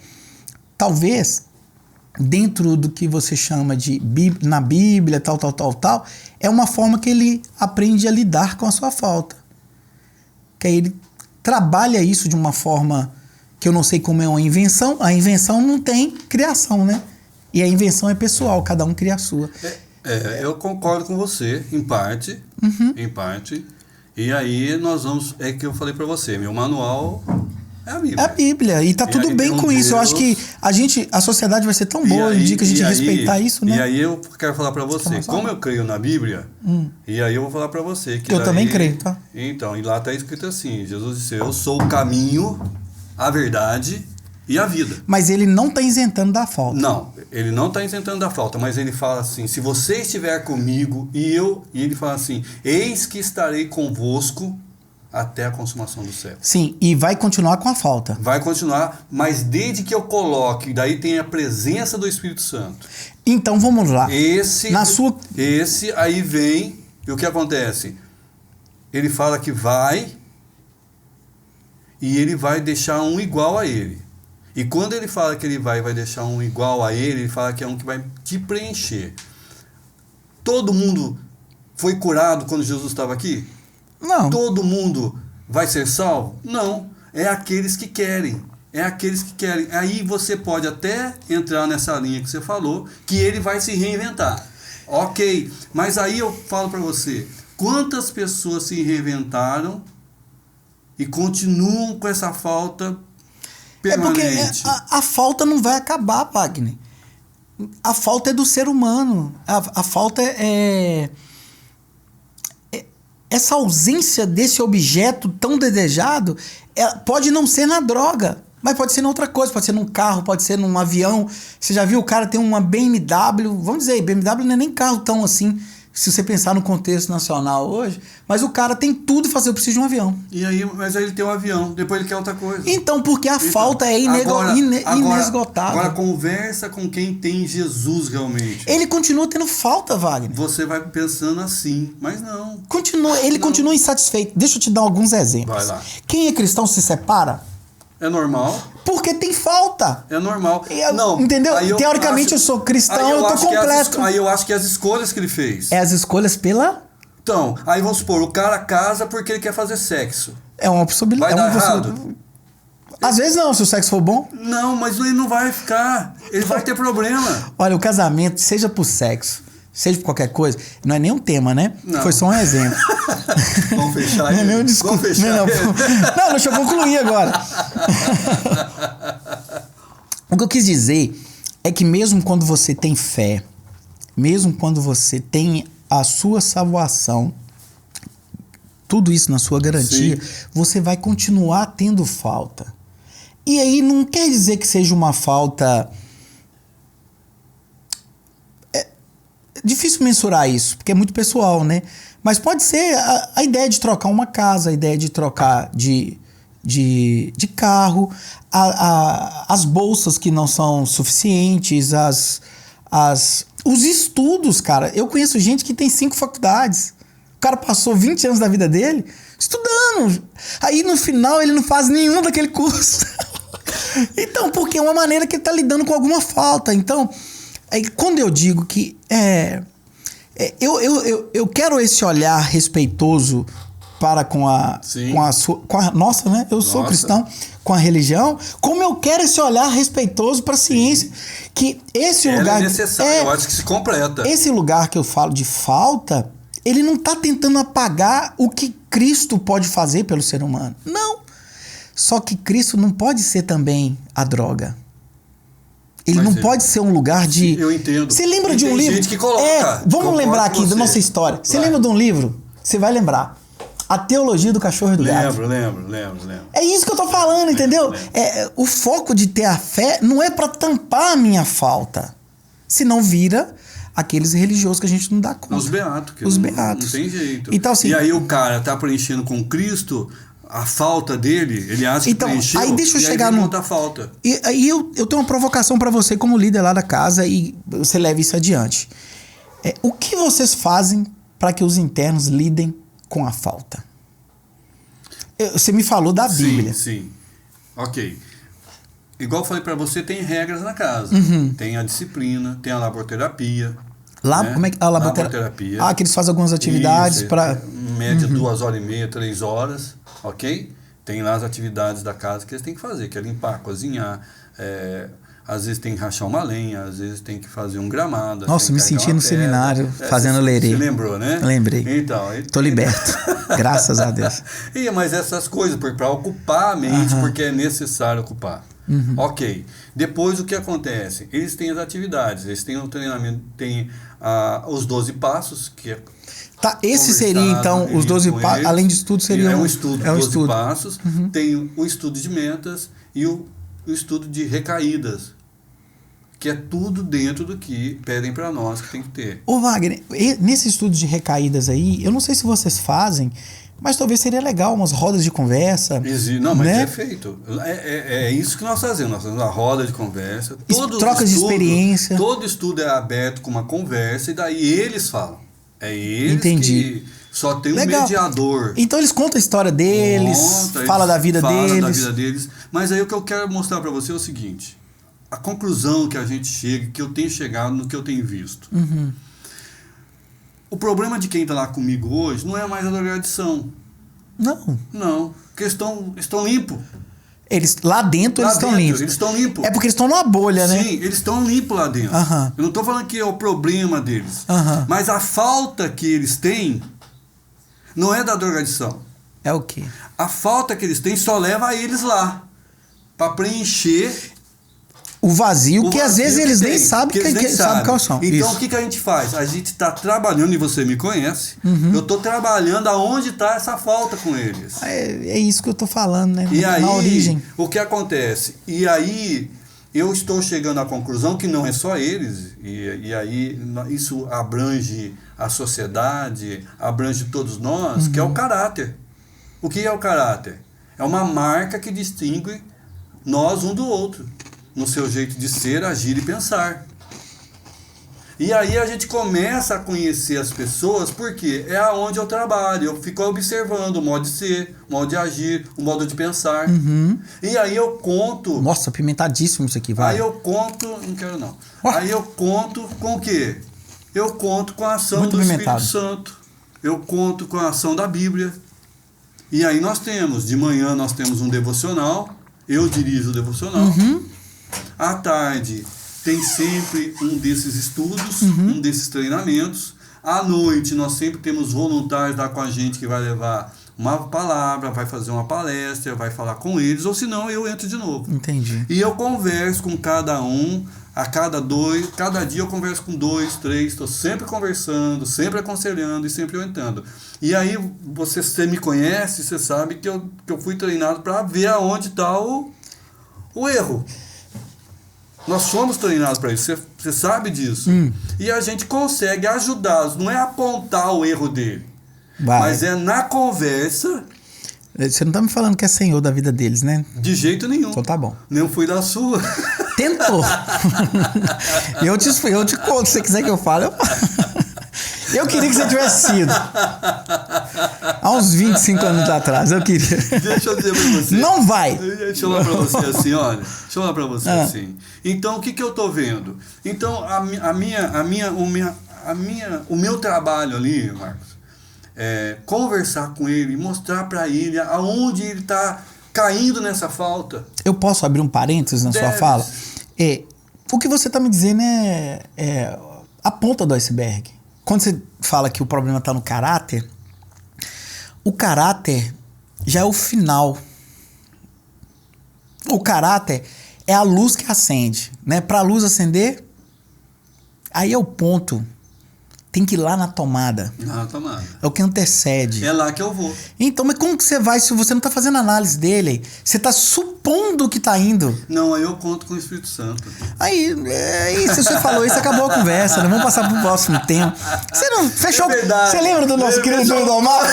Talvez, dentro do que você chama de na Bíblia, tal, é uma forma que ele aprende a lidar com a sua falta. Que aí ele trabalha isso de uma forma que eu não sei como é uma invenção. A invenção não tem criação, né? E a invenção é pessoal, cada um cria a sua. Eu concordo com você, em parte. Em parte. E aí nós vamos... É que eu falei para você, meu manual é a Bíblia. É a Bíblia. E tá tudo bem com isso. Eu acho que a sociedade vai ser tão boa em dia que a gente respeitar isso, né? E aí eu quero falar para você, como eu creio na Bíblia, e aí eu vou falar para você que eu também creio, tá? Então, e lá tá escrito assim, Jesus disse, eu sou o caminho, a verdade e a vida. Mas ele não está isentando da falta. Não, ele não está isentando da falta, mas ele fala assim, se você estiver comigo e ele fala assim, eis que estarei convosco até a consumação do século. Sim, e vai continuar com a falta. Vai continuar, mas desde que eu coloque, daí tem a presença do Espírito Santo. Então vamos lá. Esse aí vem, e o que acontece? Ele fala que vai, e ele vai deixar um igual a ele. E quando ele fala que ele vai deixar um igual a ele fala que é um que vai te preencher. Todo mundo foi curado quando Jesus estava aqui? Não. Todo mundo vai ser salvo? Não. É aqueles que querem. É aqueles que querem. Aí você pode até entrar nessa linha que você falou, que ele vai se reinventar. Ok. Mas aí eu falo para você, quantas pessoas se reinventaram e continuam com essa falta permanente. É porque a falta não vai acabar, Wagner. A falta é do ser humano. A falta essa ausência desse objeto tão desejado pode não ser na droga, mas pode ser em outra coisa, pode ser num carro, pode ser num avião. Você já viu o cara ter uma BMW, vamos dizer, BMW não é nem carro tão assim, se você pensar no contexto nacional hoje, mas o cara tem tudo e fazer, eu preciso de um avião. Mas aí ele tem um avião, depois ele quer outra coisa. Então, porque a falta é inesgotável. Agora conversa com quem tem Jesus realmente. Ele continua tendo falta, Wagner. Você vai pensando assim, mas não. Ele continua insatisfeito. Deixa eu te dar alguns exemplos. Vai lá. Quem é cristão se separa? É normal. Porque tem falta. É normal. Não, entendeu? Teoricamente eu sou cristão, eu tô completo. Aí eu acho que as escolhas que ele fez. É as escolhas pela... Então, aí vamos supor, o cara casa porque ele quer fazer sexo. É uma possibilidade. Vai dar errado? Às vezes não, se o sexo for bom. Não, mas ele não vai ficar. Ele vai ter problema. Olha, o casamento, seja por sexo, seja por qualquer coisa, não é nem um tema, né? Não. Foi só um exemplo. Vamos fechar ele. Vamos fechar não, deixa eu concluir agora. O que eu quis dizer é que mesmo quando você tem fé, mesmo quando você tem a sua salvação, tudo isso na sua garantia, sim, você vai continuar tendo falta. E aí não quer dizer que seja uma falta... É difícil mensurar isso, porque é muito pessoal, né? Mas pode ser a ideia de trocar uma casa, a ideia de trocar de carro, as bolsas que não são suficientes, os estudos, cara. Eu conheço gente que tem 5 faculdades. O cara passou 20 anos da vida dele estudando. Aí no final ele não faz nenhum daquele curso. Então, porque é uma maneira que ele tá lidando com alguma falta. Então, quando eu digo que eu quero esse olhar respeitoso para com a nossa, né? Eu sou cristão, com a religião, como eu quero esse olhar respeitoso para a ciência. Que esse lugar é necessário, eu acho que se completa. Esse lugar que eu falo de falta, ele não está tentando apagar o que Cristo pode fazer pelo ser humano. Não. Só que Cristo não pode ser também a droga. Ele não pode ser um lugar de... Eu entendo. Você lembra de um livro? Tem gente que coloca. Vamos lembrar aqui da nossa história. Você lembra de um livro? Você vai lembrar. A Teologia do Cachorro e do Gato. Lembro. É isso que eu tô falando, entendeu? O foco de ter a fé não é para tampar a minha falta. Senão vira aqueles religiosos que a gente não dá conta. Os beatos. Não tem jeito. Então, assim, e aí o cara tá preenchendo com Cristo a falta dele, ele acha que preencheu, aí deixa eu chegar aí a falta. E aí eu tenho uma provocação para você como líder lá da casa e você leve isso adiante. O que vocês fazem para que os internos lidem com a falta? Você me falou da Bíblia. Sim. Ok. Igual eu falei para você, tem regras na casa. Tem a disciplina, tem a laboterapia. Né? Como é que a laboterapia? Que eles fazem algumas atividades para... Média 2h30, 3 horas, ok? Tem lá as atividades da casa que eles têm que fazer, que é limpar, cozinhar, às vezes tem que rachar uma lenha, às vezes tem que fazer um gramado. Nossa, me senti no seminário fazendo lerê. Você lembrou, né? Lembrei. Então, tô liberto. Graças a Deus. Mas essas coisas, para ocupar a mente, porque é necessário ocupar. Ok. Depois o que acontece? Eles têm as atividades, eles têm o treinamento, tem os 12 passos, que é... Tá, esse seria então os 12 passos, além de estudo seria um estudo, 12 passos, tem o estudo de metas e o estudo de recaídas, que é tudo dentro do que pedem para nós que tem que ter. Ô Wagner, nesse estudo de recaídas aí, eu não sei se vocês fazem, mas talvez seria legal umas rodas de conversa. Não, mas né? é feito. É isso que nós fazemos. Nós fazemos uma roda de conversa. Trocas de experiência. Todo estudo é aberto com uma conversa e daí eles falam. É eles que só tem um mediador. Então eles contam a história deles, falam da vida deles. Mas aí o que eu quero mostrar para você é o seguinte. A conclusão que a gente chega, que eu tenho chegado no que eu tenho visto. O problema de quem está lá comigo hoje não é mais a drogadição. Não. Porque estão limpos. Lá dentro eles estão limpos. Eles estão limpos. É porque eles estão numa bolha, né? Sim, eles estão limpos lá dentro. Eu não estou falando que é o problema deles. Mas a falta que eles têm não é da drogadição. É o quê? A falta que eles têm só leva a eles lá. para preencher o vazio que às vezes eles nem sabem quais são. Então o que a gente faz? A gente está trabalhando, e você me conhece, eu estou trabalhando aonde está essa falta com eles. É isso que eu estou falando, né? E aí, na origem. o que acontece? E aí eu estou chegando à conclusão que não é só eles, e aí isso abrange a sociedade, abrange todos nós, que é o caráter. O que é o caráter? É uma marca que distingue nós um do outro, no seu jeito de ser, agir e pensar. E aí a gente começa a conhecer as pessoas, porque é aonde eu trabalho, eu fico observando o modo de ser, o modo de agir, o modo de pensar. E aí eu conto... Nossa, apimentadíssimo isso aqui, vai. Aí eu conto... Não quero não. Aí eu conto com o quê? Eu conto com a ação muito do pimentado. Espírito Santo. Eu conto com a ação da Bíblia. E aí nós temos, de manhã nós temos um devocional, eu dirijo o devocional. À tarde tem sempre um desses estudos, um desses treinamentos. À noite nós sempre temos voluntários lá com a gente que vai levar uma palavra, vai fazer uma palestra, vai falar com eles, ou senão eu entro de novo. Entendi. E eu converso com cada um, cada dia eu converso com 2, 3, estou sempre conversando, sempre aconselhando e sempre orientando. E aí você me conhece, você sabe que eu fui treinado para ver aonde está o erro. Nós fomos treinados para isso, você sabe disso. E a gente consegue ajudá-los, não é apontar o erro dele, mas é na conversa. Você não está me falando que é senhor da vida deles, né? De jeito nenhum. Então tá bom. Nem fui da sua. Tentou. eu te conto, se você quiser que eu fale, eu falo. Eu queria que você tivesse sido. Há uns 25 anos atrás, eu queria. Deixa eu dizer pra você. Não vai! Deixa eu falar pra você assim, olha. Deixa eu falar pra você assim. Então, o que eu tô vendo? Então, o meu trabalho ali, Marcos, é conversar com ele, mostrar pra ele aonde ele tá caindo nessa falta. Eu posso abrir um parênteses na sua fala? O que você tá me dizendo é a ponta do iceberg. Quando você fala que o problema está no caráter, o caráter já é o final. O caráter é a luz que acende, né? Para a luz acender, aí é o ponto. Tem que ir lá na tomada. Na tomada. É o que antecede. É lá que eu vou. Então, mas como que você vai se você não está fazendo análise dele? Você está supondo que está indo. Não, aí eu conto com o Espírito Santo. Aí, se você falou isso, acabou a conversa, né? Vamos passar pro próximo tema. Você não fechou... Você lembra do nosso querido Ildomar?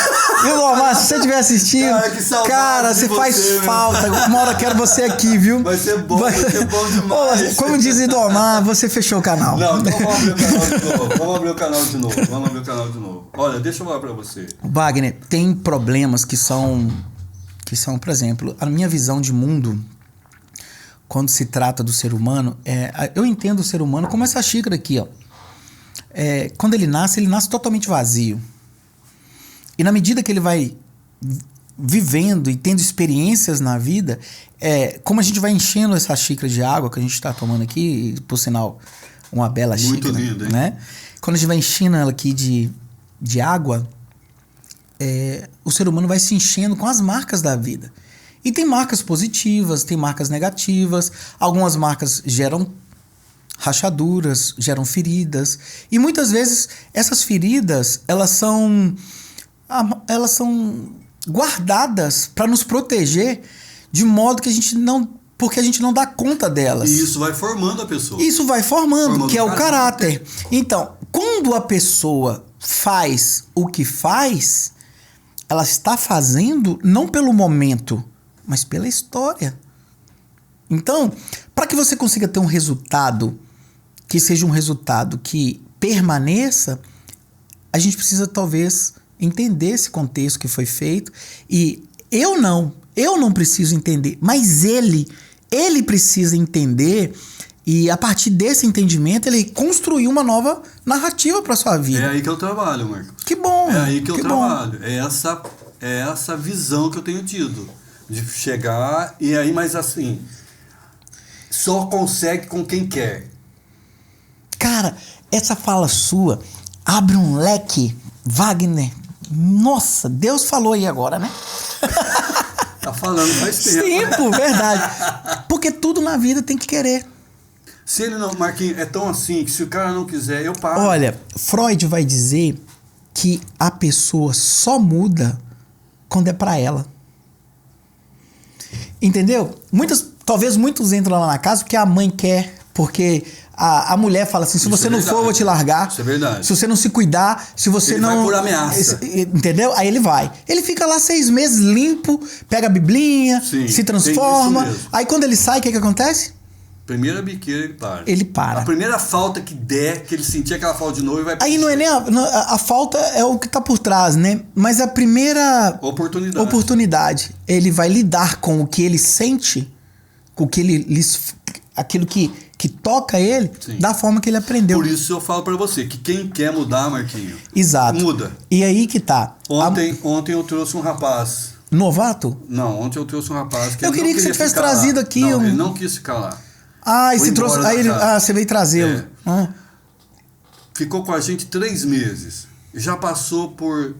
Ildomar, se você estiver assistindo... Cara, que saudade. Cara, você faz falta. Uma hora eu quero você aqui, viu? Vai ser bom demais. Como diz Ildomar, você fechou o canal. Não, então vamos abrir o canal de novo. Vamos abrir o canal de novo. Olha, deixa eu falar pra você. Wagner, tem problemas que são, por exemplo, a minha visão de mundo, quando se trata do ser humano, eu entendo o ser humano como essa xícara aqui, ó. Quando ele nasce totalmente vazio. E na medida que ele vai vivendo e tendo experiências na vida, como a gente vai enchendo essa xícara de água que a gente está tomando aqui, por sinal, uma bela xícara. Muito linda, hein? Né? Quando a gente vai enchendo ela aqui de água, o ser humano vai se enchendo com as marcas da vida. E tem marcas positivas, tem marcas negativas. Algumas marcas geram rachaduras, geram feridas. E muitas vezes essas feridas, elas são guardadas para nos proteger de modo que a gente não... Porque a gente não dá conta delas. E isso vai formando a pessoa. Isso vai formando que é o caráter. Então, quando a pessoa faz o que faz, ela está fazendo não pelo momento, mas pela história. Então, para que você consiga ter um resultado que seja um resultado que permaneça, a gente precisa talvez entender esse contexto que foi feito. E eu não preciso entender, mas ele precisa entender, e a partir desse entendimento ele construir uma nova narrativa para sua vida. É aí que eu trabalho, Marcos. Que bom. É aí que eu trabalho. É essa visão que eu tenho tido. De chegar e aí, mas assim, só consegue com quem quer. Cara, essa fala sua abre um leque, Wagner. Nossa, Deus falou aí agora, né? Tá falando faz tempo. Tempo, verdade. Porque tudo na vida tem que querer. Se ele não, Marquinhos, é tão assim que se o cara não quiser, eu paro. Olha, Freud vai dizer que a pessoa só muda quando é pra ela. Entendeu? Talvez muitos entram lá na casa porque a mãe quer, porque a mulher fala assim, se Isso você é não verdade. for, eu vou te largar. Isso é verdade. Se você não se cuidar, se você Ele não... vai por ameaça. Entendeu? Aí ele vai. Ele fica lá 6 meses limpo, pega a biblinha, Sim, se tem transforma. isso mesmo. Aí quando ele sai, o que acontece? Primeira biqueira ele para. Ele para. A primeira falta que der, que ele sentir aquela falta de novo, ele vai... Aí não é nem a falta é o que tá por trás, né? Mas a primeira oportunidade, ele vai lidar com o que ele sente, com o que aquilo que toca ele, Sim. da forma que ele aprendeu. Por isso eu falo pra você, que quem quer mudar, Marquinho, Exato. muda. E aí que tá. Ontem eu trouxe um rapaz. Novato? Não, ontem eu trouxe um rapaz que Eu ele queria não que você queria tivesse ficar lá. trazido aqui Não, um- ele não quis ficar lá. Ah, e Foi você trouxe. embora Aí da casa. você veio trazê-lo. É. Ah. Ficou com a gente 3 meses. Já passou por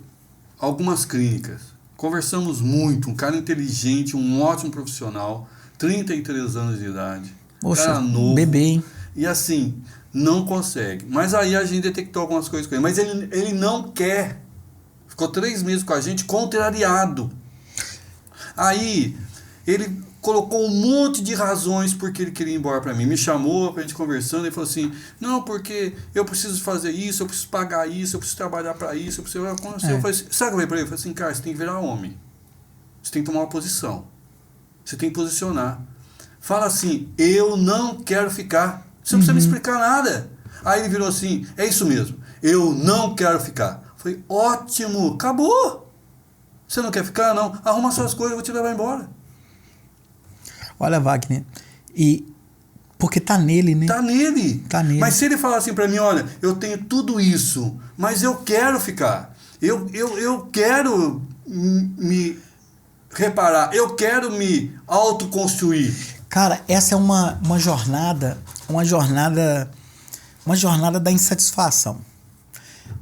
algumas clínicas. Conversamos muito. Um cara inteligente, um ótimo profissional. 33 anos de idade. Poxa, Cara novo. bebê, hein? E assim, não consegue. Mas aí a gente detectou algumas coisas com ele. Mas ele não quer. Ficou 3 meses com a gente, contrariado. Aí, ele colocou um monte de razões porque ele queria ir embora pra mim. Me chamou pra gente conversando e falou assim, não, porque eu preciso fazer isso, eu preciso pagar isso, eu preciso trabalhar pra isso, eu preciso... Eu falei assim, sabe o que eu falei pra ele? Eu falei assim, cara, você tem que virar homem. Você tem que tomar uma posição. Você tem que posicionar. Fala assim, eu não quero ficar. Você não precisa me explicar nada. Aí ele virou assim, é isso mesmo, eu não quero ficar. Eu falei, ótimo, acabou. Você não quer ficar? Não. Arruma suas coisas, eu vou te levar embora. Olha, Wagner. E porque tá nele, né? Tá nele. Tá nele. Mas se ele falar assim pra mim, olha, eu tenho tudo isso, mas eu quero ficar. Eu quero me reparar, eu quero me autoconstruir. Cara, essa é uma jornada da insatisfação.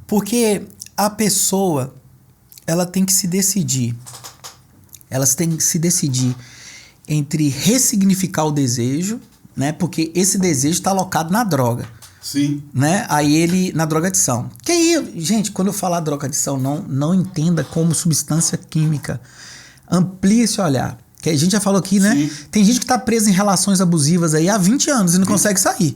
Porque a pessoa, ela tem que se decidir. Elas têm que se decidir entre ressignificar o desejo, né? Porque esse desejo está alocado na droga. Sim. Né? Aí ele na drogadição. Que aí, gente, quando eu falar drogadição, não entenda como substância química. Amplie esse olhar. Que a gente já falou aqui, né? Sim. Tem gente que tá presa em relações abusivas aí há 20 anos e não consegue sair.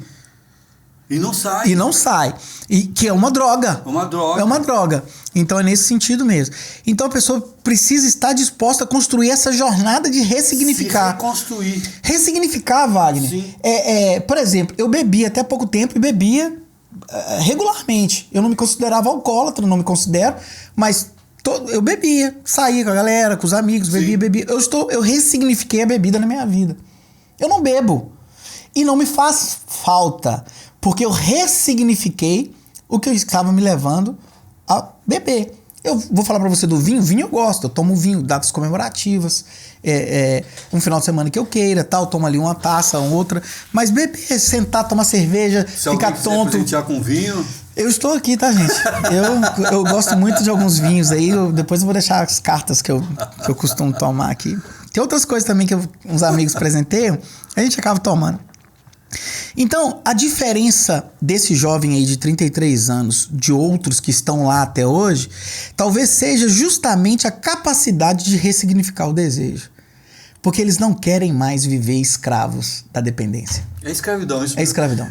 E não sai. E não sai. E que é uma droga. Uma droga. É uma droga. Então é nesse sentido mesmo. Então a pessoa precisa estar disposta a construir essa jornada de ressignificar. Se reconstruir. Ressignificar, Wagner. Sim. Por exemplo, eu bebia até pouco tempo e bebia regularmente. Eu não me considerava alcoólatra, não me considero, mas eu bebia, saía com a galera, com os amigos, bebia. Eu ressignifiquei a bebida na minha vida. Eu não bebo. E não me faz falta, porque eu ressignifiquei o que eu estava me levando a beber. Eu vou falar pra você do vinho. Vinho eu gosto, eu tomo vinho, datas comemorativas, um final de semana que eu queira, tal, tomo ali uma taça, outra. Mas beber, sentar, tomar cerveja, Se ficar alguém quiser tonto. presentear com vinho, Eu estou aqui, tá, gente? Eu gosto muito de alguns vinhos aí. Depois eu vou deixar as cartas que eu costumo tomar aqui. Tem outras coisas também que uns amigos presenteiam, a gente acaba tomando. Então, a diferença desse jovem aí de 33 anos de outros que estão lá até hoje, talvez seja justamente a capacidade de ressignificar o desejo. Porque eles não querem mais viver escravos da dependência. é escravidão. Isso É escravidão.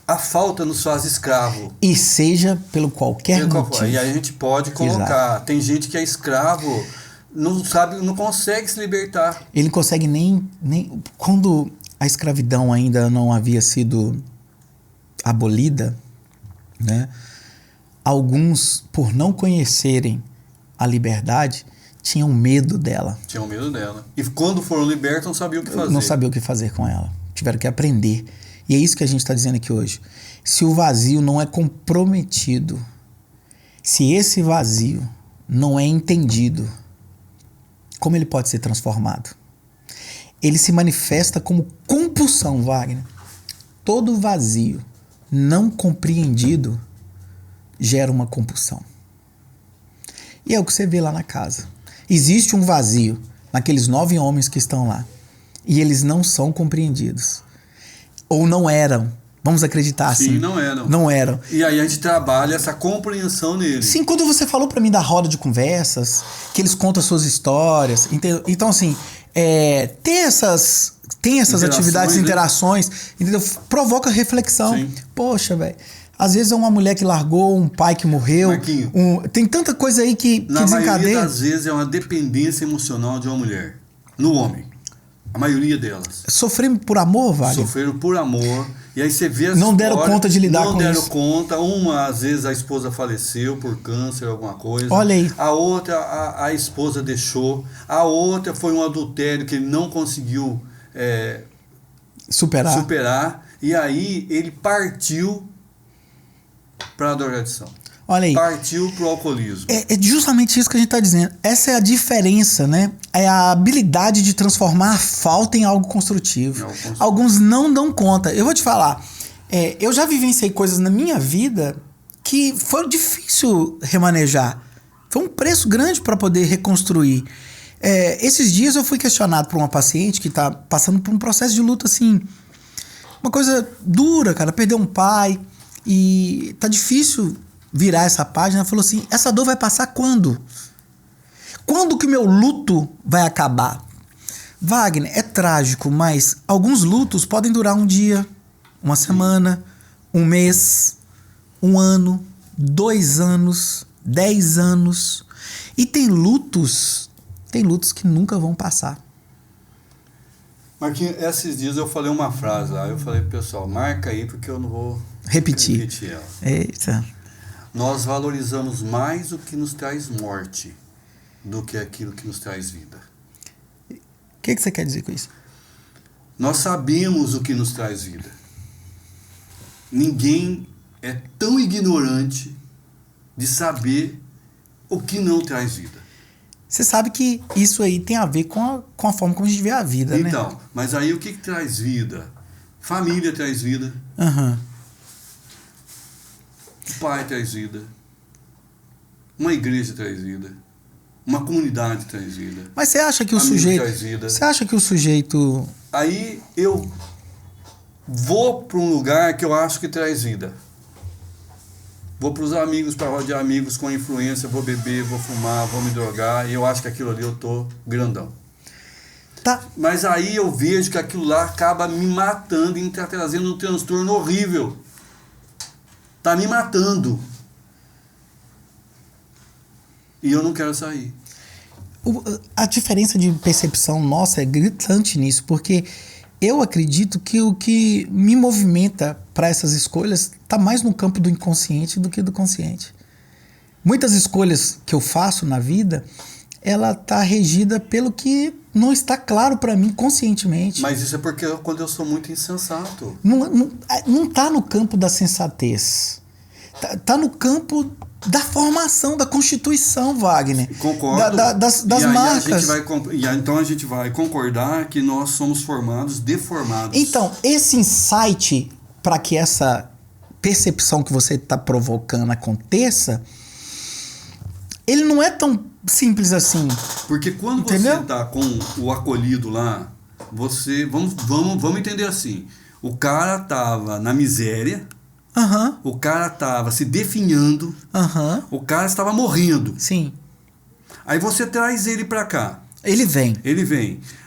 A falta nos faz escravo. E seja pelo qualquer motivo. E aí a gente pode colocar. Exato. Tem gente que é escravo, não consegue se libertar. Ele não consegue nem... Quando a escravidão ainda não havia sido abolida, né? Alguns, por não conhecerem a liberdade, tinham medo dela. Tinham medo dela. E quando foram libertos, não sabiam o que fazer. Não sabiam o que fazer com ela. Tiveram que aprender. E é isso que a gente está dizendo aqui hoje. Se o vazio não é comprometido, se esse vazio não é entendido, como ele pode ser transformado? Ele se manifesta como compulsão, Wagner. Todo vazio não compreendido gera uma compulsão. E é o que você vê lá na casa. Existe um vazio naqueles 9 homens que estão lá. e eles não são compreendidos. Ou não eram. Vamos acreditar assim. Sim, não eram. Não eram. E aí a gente trabalha essa compreensão neles. Sim, quando você falou pra mim da roda de conversas, que eles contam as suas histórias, entendeu? Então, assim, tem essas atividades, né? interações, entendeu? Provoca reflexão. Sim. Poxa, velho. Às vezes é uma mulher que largou, um pai que morreu. Marquinho, Tem tanta coisa aí que na desencadeia. maioria das vezes é uma dependência emocional de uma mulher. No homem. A maioria delas. Sofremos por amor, Wagner? Sofreram por amor. E aí você vê as Não deram conta de lidar com isso. Não deram conta. Uma, às vezes, a esposa faleceu por câncer, alguma coisa. Olha aí. A outra, a esposa deixou. A outra foi um adultério que ele não conseguiu superar. E aí ele partiu para a drogadição. Olha aí. Partiu para o alcoolismo. É justamente isso que a gente está dizendo. Essa é a diferença, né? É a habilidade de transformar a falta em algo construtivo. Alguns não dão conta. Eu vou te falar, eu já vivenciei coisas na minha vida que foi difícil remanejar. Foi um preço grande para poder reconstruir. Esses dias eu fui questionado por uma paciente que está passando por um processo de luto, assim, uma coisa dura, cara. Perdeu um pai e tá difícil virar essa página. Ela falou assim, essa dor vai passar quando? Quando que o meu luto vai acabar? Wagner, é trágico, mas alguns lutos podem durar um dia, uma semana, um mês, um ano, 2 anos, 10 anos. E tem lutos que nunca vão passar. Marquinhos, esses dias eu falei uma frase lá. Eu falei pro pessoal, marca aí porque eu não vou repetir ela. Eita. Nós valorizamos mais o que nos traz morte do que aquilo que nos traz vida. O que você quer dizer com isso? Nós sabemos o que nos traz vida. Ninguém é tão ignorante de saber o que não traz vida. Você sabe que isso aí tem a ver com a forma como a gente vê a vida, né? Então, mas aí o que traz vida? Família traz vida. Uhum. O pai traz vida. Uma igreja traz vida. Uma comunidade traz vida. Mas você acha que o sujeito... traz vida. Você acha que o sujeito... Aí eu vou para um lugar que eu acho que traz vida. Vou para os amigos, para a roda de amigos com influência, vou beber, vou fumar, vou me drogar, e eu acho que aquilo ali eu tô grandão. Tá. Mas aí eu vejo que aquilo lá acaba me matando e está trazendo um transtorno horrível. Tá me matando. E eu não quero sair. A diferença de percepção nossa é gritante nisso, porque eu acredito que o que me movimenta para essas escolhas está mais no campo do inconsciente do que do consciente. Muitas escolhas que eu faço na vida, ela está regida pelo que não está claro para mim conscientemente. Mas isso é porque quando eu sou muito insensato. Não está no campo da sensatez. Está no campo da formação, da constituição, Wagner. Concordo. Das marcas. Então a gente vai concordar que nós somos formados, deformados. Então, esse insight, para que essa percepção que você está provocando aconteça, ele não é tão simples assim. Porque quando entendeu? Você está com o acolhido lá, você... Vamos entender assim. O cara estava na miséria... Uhum. O cara estava se definhando. Uhum. O cara estava morrendo. Sim. Aí você traz ele para cá. Ele vem.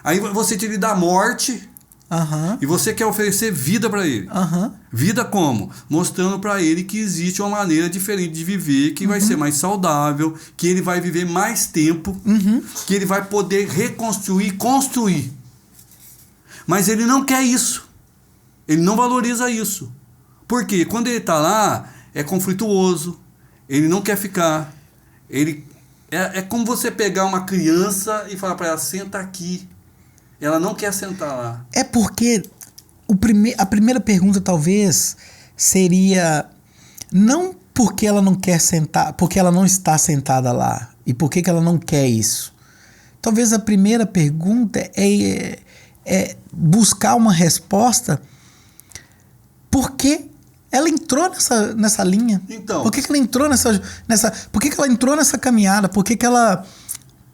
Aí você tira ele da morte. Uhum. E você quer oferecer vida para ele. Uhum. Vida como? Mostrando para ele que existe uma maneira diferente de viver, que vai ser mais saudável, que ele vai viver mais tempo, que ele vai poder reconstruir, construir. Mas ele não quer isso. Ele não valoriza isso. Porque quando ele está lá, é conflituoso, ele não quer ficar. É como você pegar uma criança e falar para ela, senta aqui. Ela não quer sentar lá. É porque a primeira pergunta talvez seria, não porque ela não quer sentar, porque ela não está sentada lá, e por que ela não quer isso. Talvez a primeira pergunta é buscar uma resposta, por que ela entrou nessa linha? Então, por que ela entrou por que ela entrou nessa caminhada? Por que ela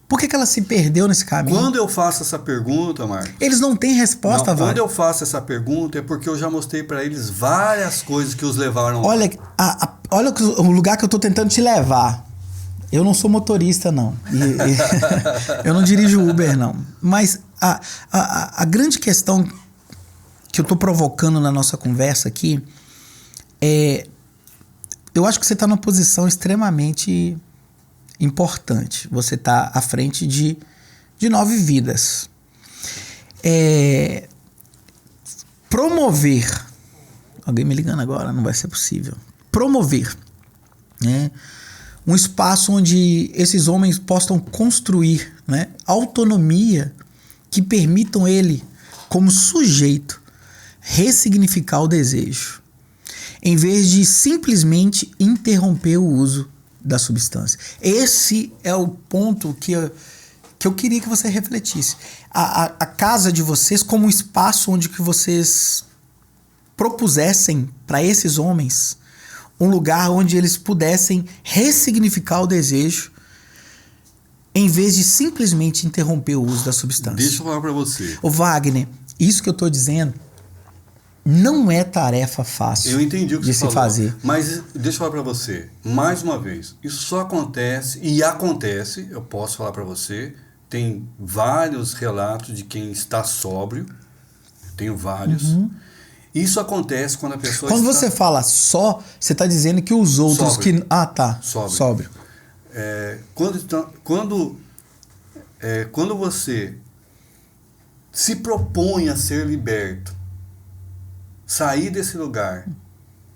Por que ela se perdeu nesse caminho? Quando eu faço essa pergunta, Marcos... Eles não têm resposta, Quando Wagner. eu faço essa pergunta é porque eu já mostrei para eles várias coisas que os levaram... Olha, olha o lugar que eu tô tentando te levar. Eu não sou motorista, não. Eu não dirijo Uber, não. Mas a grande questão que eu tô provocando na nossa conversa aqui é... Eu acho que você está numa posição extremamente importante. Você está à frente de 9 vidas. Promover... Alguém me ligando agora? Não vai ser possível. Promover, né, um espaço onde esses homens possam construir, né, autonomia que permitam ele, como sujeito, ressignificar o desejo, em vez de simplesmente interromper o uso da substância. Esse é o ponto que eu queria que você refletisse. A casa de vocês como um espaço onde que vocês propusessem para esses homens um lugar onde eles pudessem ressignificar o desejo em vez de simplesmente interromper o uso da substância. Deixa eu falar para você. Ô Wagner, isso que eu estou dizendo não é tarefa fácil. Eu entendi o que de você se falou, fazer. Mas deixa eu falar para você, mais uma vez, isso só acontece, eu posso falar para você, tem vários relatos de quem está sóbrio, tenho vários. Isso acontece quando a pessoa Quando está... você fala só, você está dizendo que os outros Sóbrio. que... Ah, tá. Sóbrio. Quando você se propõe a ser liberto, sair desse lugar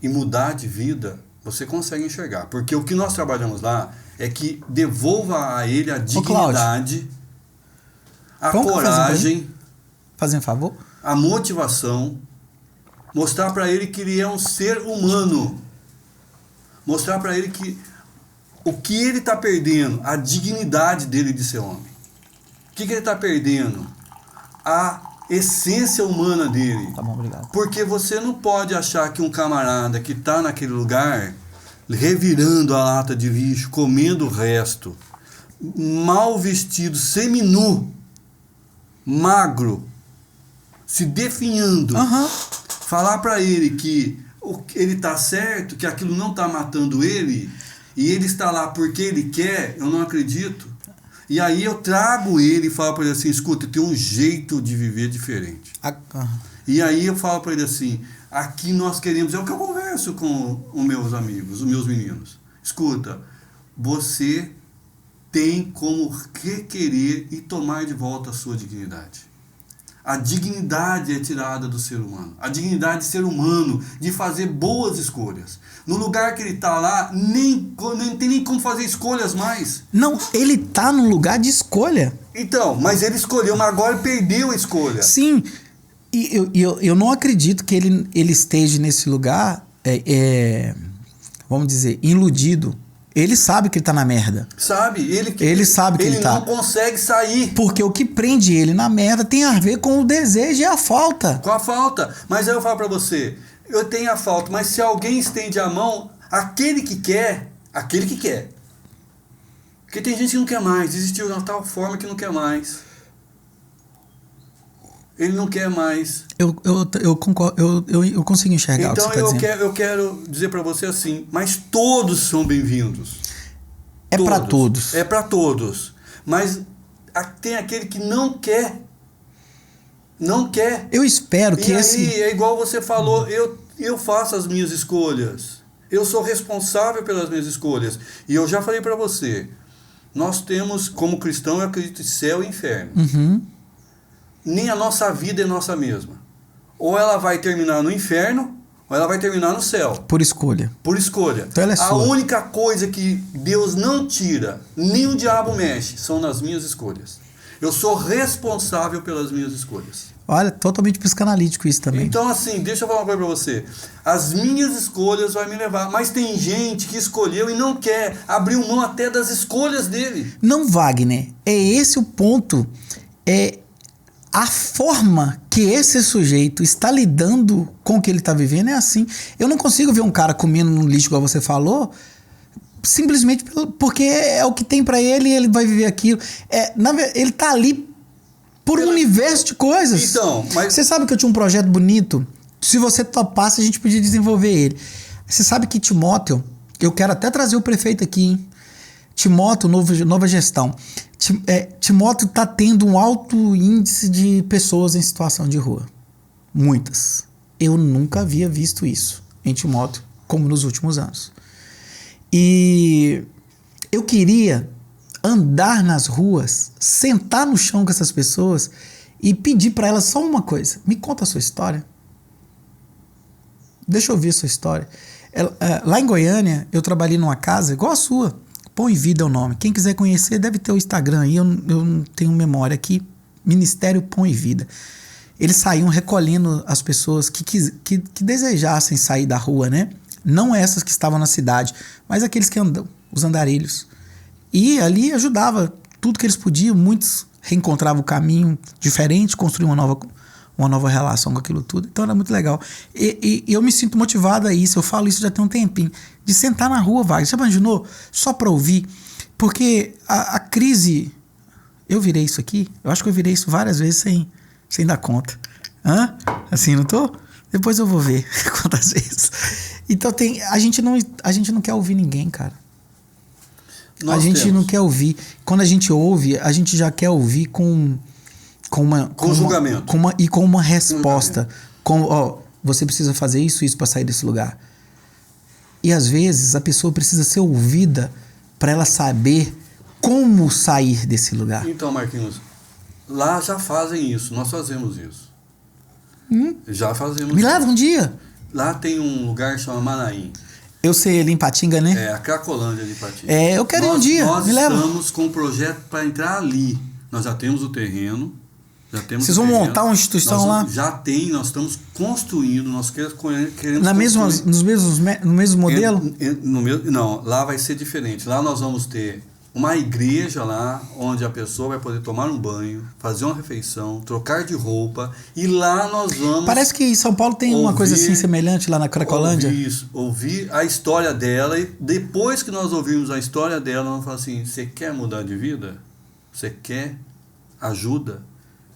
e mudar de vida, você consegue enxergar. Porque o que nós trabalhamos lá é que devolva a ele a dignidade, a coragem, fazer um favor? a motivação, mostrar para ele que ele é um ser humano, mostrar para ele que o que ele está perdendo, a dignidade dele de ser homem. O que ele está perdendo? A essência humana dele. Tá bom, obrigado. Porque você não pode achar que um camarada que está naquele lugar, revirando a lata de lixo, comendo o resto, mal vestido, seminu, magro, se definhando, falar para ele que ele está certo, que aquilo não está matando ele, e ele está lá porque ele quer, eu não acredito. E aí eu trago ele e falo para ele assim, escuta, tem um jeito de viver diferente. E aí eu falo para ele assim, aqui nós queremos, é o que eu converso com os meus amigos, os meus meninos. Escuta, você tem como requerer e tomar de volta a sua dignidade. A dignidade é tirada do ser humano. A dignidade de ser humano, de fazer boas escolhas. No lugar que ele está lá, nem tem nem como fazer escolhas mais. Não, ele está num lugar de escolha. Então, mas ele escolheu, mas agora ele perdeu a escolha. Sim, e eu não acredito que ele esteja nesse lugar, vamos dizer, iludido. Ele sabe que ele tá na merda. Sabe? Ele sabe que ele tá. Ele não consegue sair. Porque o que prende ele na merda tem a ver com o desejo e a falta. Com a falta. Mas aí eu falo pra você, eu tenho a falta, mas se alguém estende a mão, aquele que quer. Porque tem gente que não quer mais, existiu de uma tal forma que não quer mais. Ele não quer mais. Eu concordo, eu consigo enxergar então, o que você tá dizendo. Eu quero dizer para você assim, mas todos são bem-vindos. É para todos. É para todos. Mas tem aquele que não quer. Não quer. Eu espero que aí, é igual você falou, eu faço as minhas escolhas. Eu sou responsável pelas minhas escolhas. E eu já falei para você, nós temos, como cristão, eu acredito em céu e inferno. Nem a nossa vida é nossa mesma. Ou ela vai terminar no inferno, ou ela vai terminar no céu. Por escolha. Por escolha. Então ela é a sua. única coisa que Deus não tira, nem o diabo mexe, são nas minhas escolhas. Eu sou responsável pelas minhas escolhas. Olha, totalmente psicanalítico isso também. Então, assim, deixa eu falar uma coisa pra você. As minhas escolhas vão me levar. Mas tem gente que escolheu e não quer. Abriu mão até das escolhas dele. Não, Wagner. É esse o ponto. A forma que esse sujeito está lidando com o que ele está vivendo é assim. Eu não consigo ver um cara comendo no lixo, igual você falou, simplesmente porque é o que tem pra ele e ele vai viver aquilo. Ele tá ali por um universo de coisas. Então, mas... Você sabe que eu tinha um projeto bonito? Se você topasse, a gente podia desenvolver ele. Você sabe que Timóteo, eu quero até trazer o prefeito aqui, hein? Timóteo, nova gestão. Timóteo tá tendo um alto índice de pessoas em situação de rua. Muitas. Eu nunca havia visto isso em Timóteo, como nos últimos anos. E eu queria andar nas ruas, sentar no chão com essas pessoas e pedir para elas só uma coisa. Me conta a sua história. Deixa eu ouvir a sua história. Lá em Goiânia, eu trabalhei numa casa igual a sua. Pão e Vida é o nome. Quem quiser conhecer, deve ter o Instagram aí. Eu não tenho memória aqui. Ministério Pão e Vida. Eles saíam recolhendo as pessoas que desejassem sair da rua, né? Não essas que estavam na cidade, mas aqueles que andam, os andarilhos. E ali ajudava tudo que eles podiam. Muitos reencontravam o caminho diferente, construíam uma nova relação com aquilo tudo. Então era muito legal. E eu me sinto motivado a isso. Eu falo isso já tem um tempinho. De sentar na rua, Wagner. Você imaginou? Só para ouvir. Porque a crise... Eu virei isso aqui? Eu acho que eu virei isso várias vezes sem dar conta. Hã? Assim, não tô? Depois eu vou ver quantas vezes. Então a gente não quer ouvir ninguém, cara. Nós temos. Não quer ouvir. Quando a gente ouve, a gente já quer ouvir com julgamento. Com uma resposta. Você precisa fazer isso para sair desse lugar. E às vezes a pessoa precisa ser ouvida para ela saber como sair desse lugar. Então, Marquinhos, lá já fazem isso. Nós fazemos isso. Já fazemos. Me leva um dia. Lá tem um lugar chamado Manaim. Eu sei, ali em Patinga, né? É, a Cracolândia de Patinga. Eu quero ir um dia. Nós Me leva. estamos com um projeto para entrar ali. Nós já temos o terreno. Vocês vão montar uma instituição lá? Já tem, nós estamos construindo, nós queremos no mesmo modelo? Não, lá vai ser diferente. Lá nós vamos ter uma igreja lá, onde a pessoa vai poder tomar um banho, fazer uma refeição, trocar de roupa, e lá nós vamos... Parece que em São Paulo tem uma coisa assim semelhante lá na Cracolândia. Ouvir a história dela, e depois que nós ouvirmos a história dela, nós vamos falar assim, você quer mudar de vida? Você quer ajuda?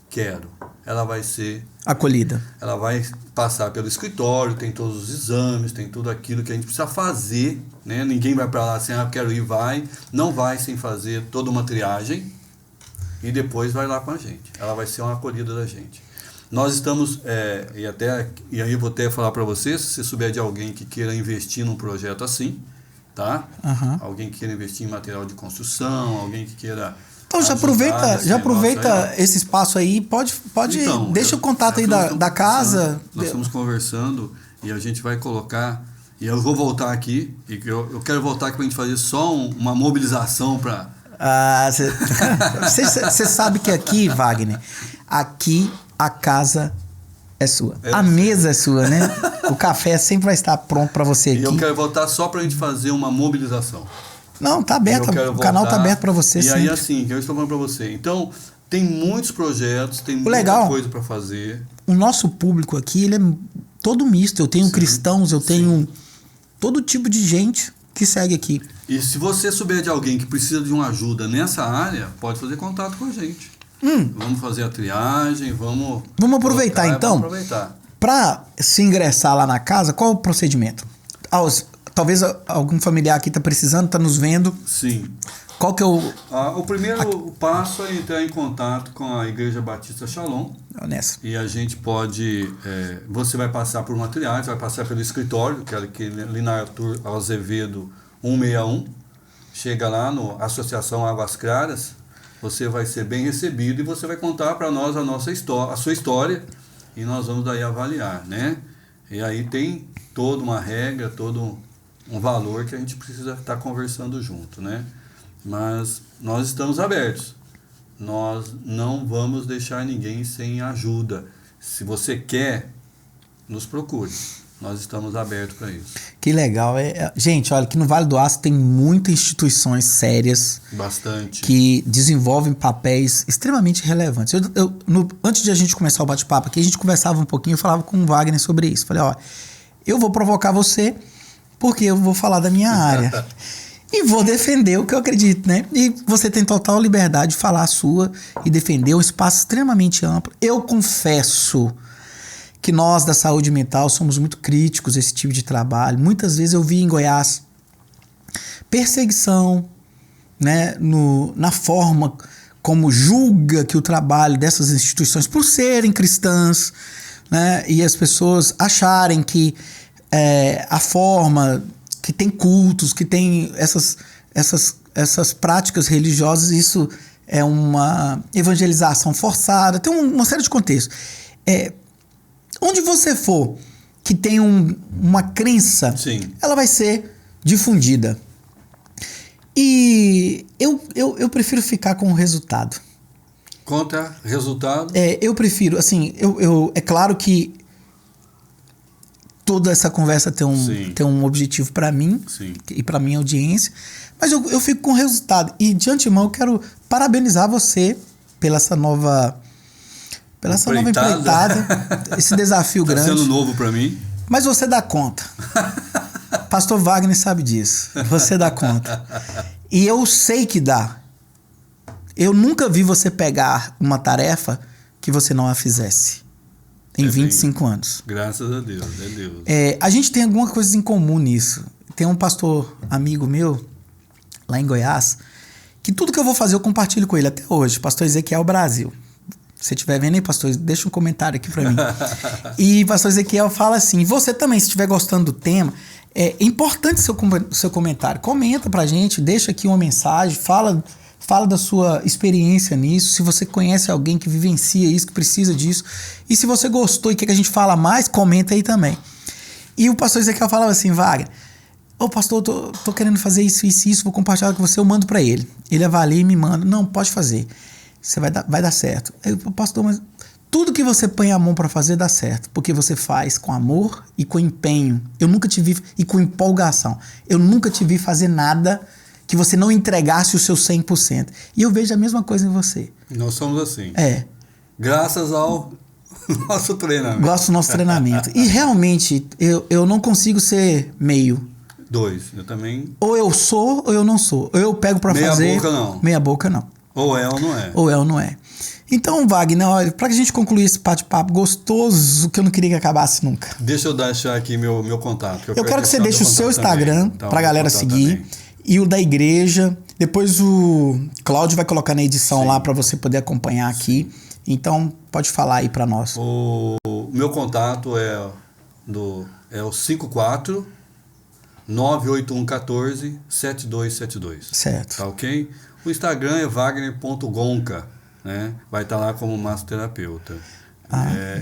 Quero. Ela vai ser acolhida. Ela vai passar pelo escritório, tem todos os exames, tem tudo aquilo que a gente precisa fazer, né? Ninguém vai para lá assim, eu quero ir, vai. Não vai sem fazer toda uma triagem e depois vai lá com a gente. Ela vai ser uma acolhida da gente. Nós estamos, e aí eu vou até falar para você, se você souber de alguém que queira investir num projeto assim, tá? Uhum. Alguém que queira investir em material de construção, alguém que queira... Então já aproveita esse espaço aí, pode então, deixa o contato aí da casa. Nós estamos conversando e a gente vai colocar, e eu vou voltar aqui, e eu quero voltar aqui para a gente fazer só uma mobilização para... Você sabe que aqui, Wagner, aqui a casa é sua. A mesa é sua, né? O café sempre vai estar pronto para você aqui. E eu quero voltar só para a gente fazer uma mobilização. Não, tá aberto, o canal tá aberto para você. E aí assim, que eu estou falando para você. Então, tem muitos projetos, tem muita coisa para fazer. O nosso público aqui, ele é todo misto. Eu tenho cristãos, eu tenho todo tipo de gente que segue aqui. E se você souber de alguém que precisa de uma ajuda nessa área, pode fazer contato com a gente. Vamos fazer a triagem, vamos aproveitar então. Para se ingressar lá na casa, qual o procedimento? Talvez algum familiar aqui está precisando, está nos vendo. Sim. Qual que é o primeiro passo é entrar em contato com a Igreja Batista Shalom. Nessa. E a gente pode... você vai passar por uma triagem, vai passar pelo escritório, que é ali na Arthur Azevedo 161. Chega lá no Associação Águas Claras, você vai ser bem recebido e você vai contar para nós a sua história e nós vamos daí avaliar, né? E aí tem toda uma regra, todo um valor que a gente precisa estar conversando junto, né? Mas nós estamos abertos. Nós não vamos deixar ninguém sem ajuda. Se você quer, nos procure. Nós estamos abertos para isso. Que legal. Gente, olha, que no Vale do Aço tem muitas instituições sérias. Bastante. Que desenvolvem papéis extremamente relevantes. Antes de a gente começar o bate-papo aqui, a gente conversava um pouquinho, eu falava com o Wagner sobre isso. Falei, eu vou provocar você porque eu vou falar da minha área. e vou defender o que eu acredito, né? E você tem total liberdade de falar a sua e defender um espaço extremamente amplo. Eu confesso que nós da saúde mental somos muito críticos a esse tipo de trabalho. Muitas vezes eu vi em Goiás perseguição, né, na forma como julga que o trabalho dessas instituições, por serem cristãs, né, e as pessoas acharem que a forma que tem cultos, que tem essas práticas religiosas, isso é uma evangelização forçada, tem uma série de contextos. Onde você for que tem uma crença, Sim. ela vai ser difundida. E eu prefiro ficar com o resultado. Contra resultado? Eu prefiro, assim, é claro que toda essa conversa tem um objetivo para mim. Sim. E para minha audiência, mas eu fico com o resultado. E de antemão eu quero parabenizar você pela essa nova empreitada, esse desafio grande. Tá sendo novo para mim. Mas você dá conta. Pastor Wagner sabe disso. Você dá conta. E eu sei que dá. Eu nunca vi você pegar uma tarefa que você não a fizesse. Em 25 anos. Graças a Deus, é Deus. A gente tem alguma coisa em comum nisso. Tem um pastor amigo meu, lá em Goiás, que tudo que eu vou fazer eu compartilho com ele até hoje. Pastor Ezequiel Brasil. Se você estiver vendo aí, pastor, deixa um comentário aqui pra mim. E pastor Ezequiel fala assim, você também, se estiver gostando do tema, é importante seu comentário. Comenta pra gente, deixa aqui uma mensagem, fala da sua experiência nisso, se você conhece alguém que vivencia isso, que precisa disso. E se você gostou e quer que a gente fala mais, comenta aí também. E o pastor Ezequiel falava assim, Wagner, pastor, tô querendo fazer isso, vou compartilhar com você, eu mando pra ele. Ele avalia e me manda. Não, pode fazer. Você vai dar certo. Eu, pastor, mas tudo que você põe a mão para fazer dá certo, porque você faz com amor e com empenho. Eu nunca te vi, e com empolgação. Eu nunca te vi fazer nada que você não entregasse o seu 100%. E eu vejo a mesma coisa em você. Nós somos assim. Graças ao nosso treinamento. Gosto do nosso treinamento. E realmente, eu não consigo ser meio. Eu também. Ou eu sou, ou eu não sou. Ou eu pego para fazer. Meia boca não. Meia boca não. Ou é ou não é. Ou é ou não é. Então, Wagner, olha, pra gente concluir esse bate-papo gostoso, que eu não queria que acabasse nunca. Deixa eu deixar aqui meu contato. Eu quero que você deixe o seu Instagram pra galera seguir. Também. E o da igreja. Depois o Cláudio vai colocar na edição lá pra você poder acompanhar aqui. Então, pode falar aí pra nós. O meu contato é o 54 98114 7272. Certo. Tá ok? O Instagram é wagner.gonca, né? Vai estar lá como massoterapeuta.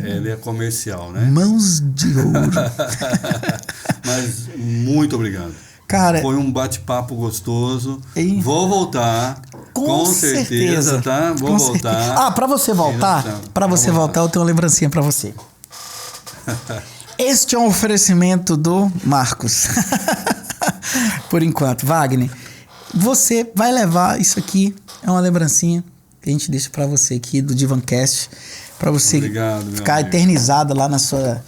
Ele é comercial, né? Mãos de ouro. Mas muito obrigado. Cara, foi um bate-papo gostoso. Vou voltar. Com certeza, tá? Vou voltar. Pra você voltar, eu tenho uma lembrancinha pra você. Este é um oferecimento do Marcos. Por enquanto, Wagner, você vai levar isso aqui, é uma lembrancinha que a gente deixa pra você aqui do Divancast, pra você ficar eternizada lá na sua...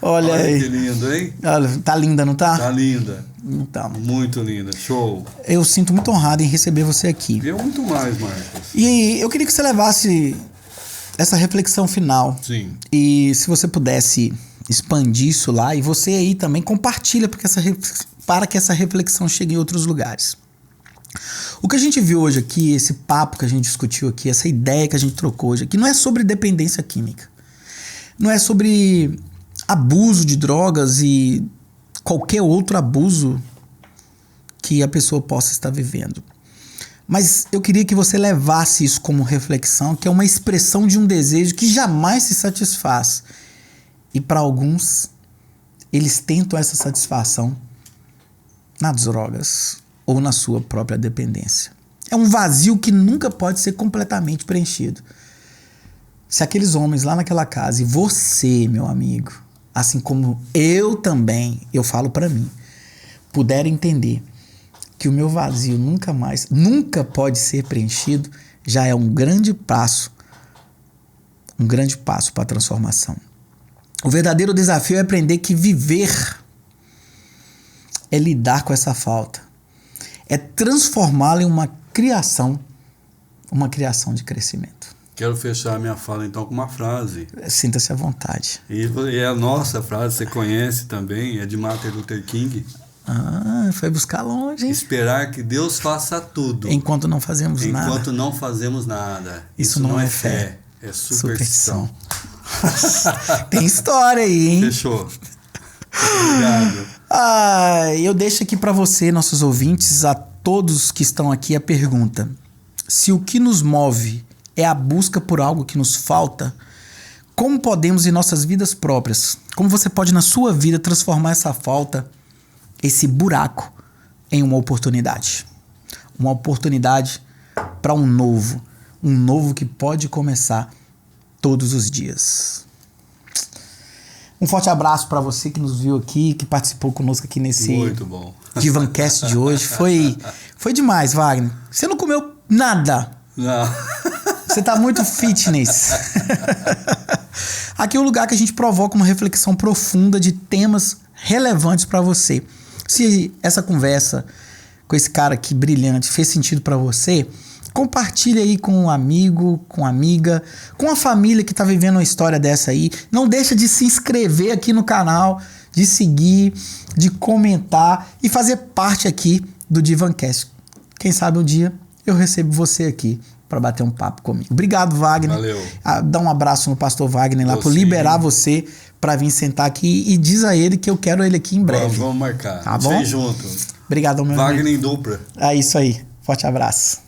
Olha aí. Que lindo, hein? Olha, tá linda, não tá? Tá linda. Então, muito linda, show. Eu sinto muito honrado em receber você aqui. Eu muito mais, Marcos. E eu queria que você levasse essa reflexão final. Sim. E se você pudesse expandir isso lá, e você aí também compartilha para que essa reflexão chegue em outros lugares. O que a gente viu hoje aqui, esse papo que a gente discutiu aqui, essa ideia que a gente trocou hoje aqui, não é sobre dependência química. Não é sobre abuso de drogas e qualquer outro abuso que a pessoa possa estar vivendo. Mas eu queria que você levasse isso como reflexão, que é uma expressão de um desejo que jamais se satisfaz. E para alguns, eles tentam essa satisfação nas drogas ou na sua própria dependência. É um vazio que nunca pode ser completamente preenchido. Se aqueles homens lá naquela casa, e você, meu amigo, assim como eu também, eu falo para mim, puderem entender que o meu vazio nunca pode ser preenchido, já é um grande passo para a transformação. O verdadeiro desafio é aprender que viver é lidar com essa falta, é transformá-la em uma criação de crescimento. Quero fechar minha fala então com uma frase. Sinta-se à vontade. E é a nossa frase, você conhece também, é de Martin Luther King. Foi buscar longe, hein? Esperar que Deus faça tudo. Enquanto não fazemos nada. Enquanto não fazemos nada. Isso não é fé. É superstição. Tem história aí, hein? Fechou. Obrigado. Eu deixo aqui para você, nossos ouvintes, a todos que estão aqui, a pergunta: se o que nos move é a busca por algo que nos falta, como podemos em nossas vidas próprias, como você pode na sua vida transformar essa falta, esse buraco, em uma oportunidade? Uma oportunidade para um novo que pode começar todos os dias. Um forte abraço para você que nos viu aqui, que participou conosco aqui nesse Muito bom. Divancast de hoje. Foi demais, Wagner. Você não comeu nada. Não. Você tá muito fitness. Aqui é o lugar que a gente provoca uma reflexão profunda de temas relevantes para você. Se essa conversa com esse cara aqui brilhante fez sentido para você, compartilhe aí com um amigo, com uma amiga, com a família que tá vivendo uma história dessa aí. Não deixa de se inscrever aqui no canal, de seguir, de comentar e fazer parte aqui do Divancast. Quem sabe um dia eu recebo você aqui para bater um papo comigo. Obrigado, Wagner. Valeu. Dá um abraço no pastor Wagner lá por liberar você para vir sentar aqui e diz a ele que eu quero ele aqui em breve. Vamos marcar. Tá bom? Junto. Obrigado, meu amigo. Wagner em dupla. É isso aí. Forte abraço.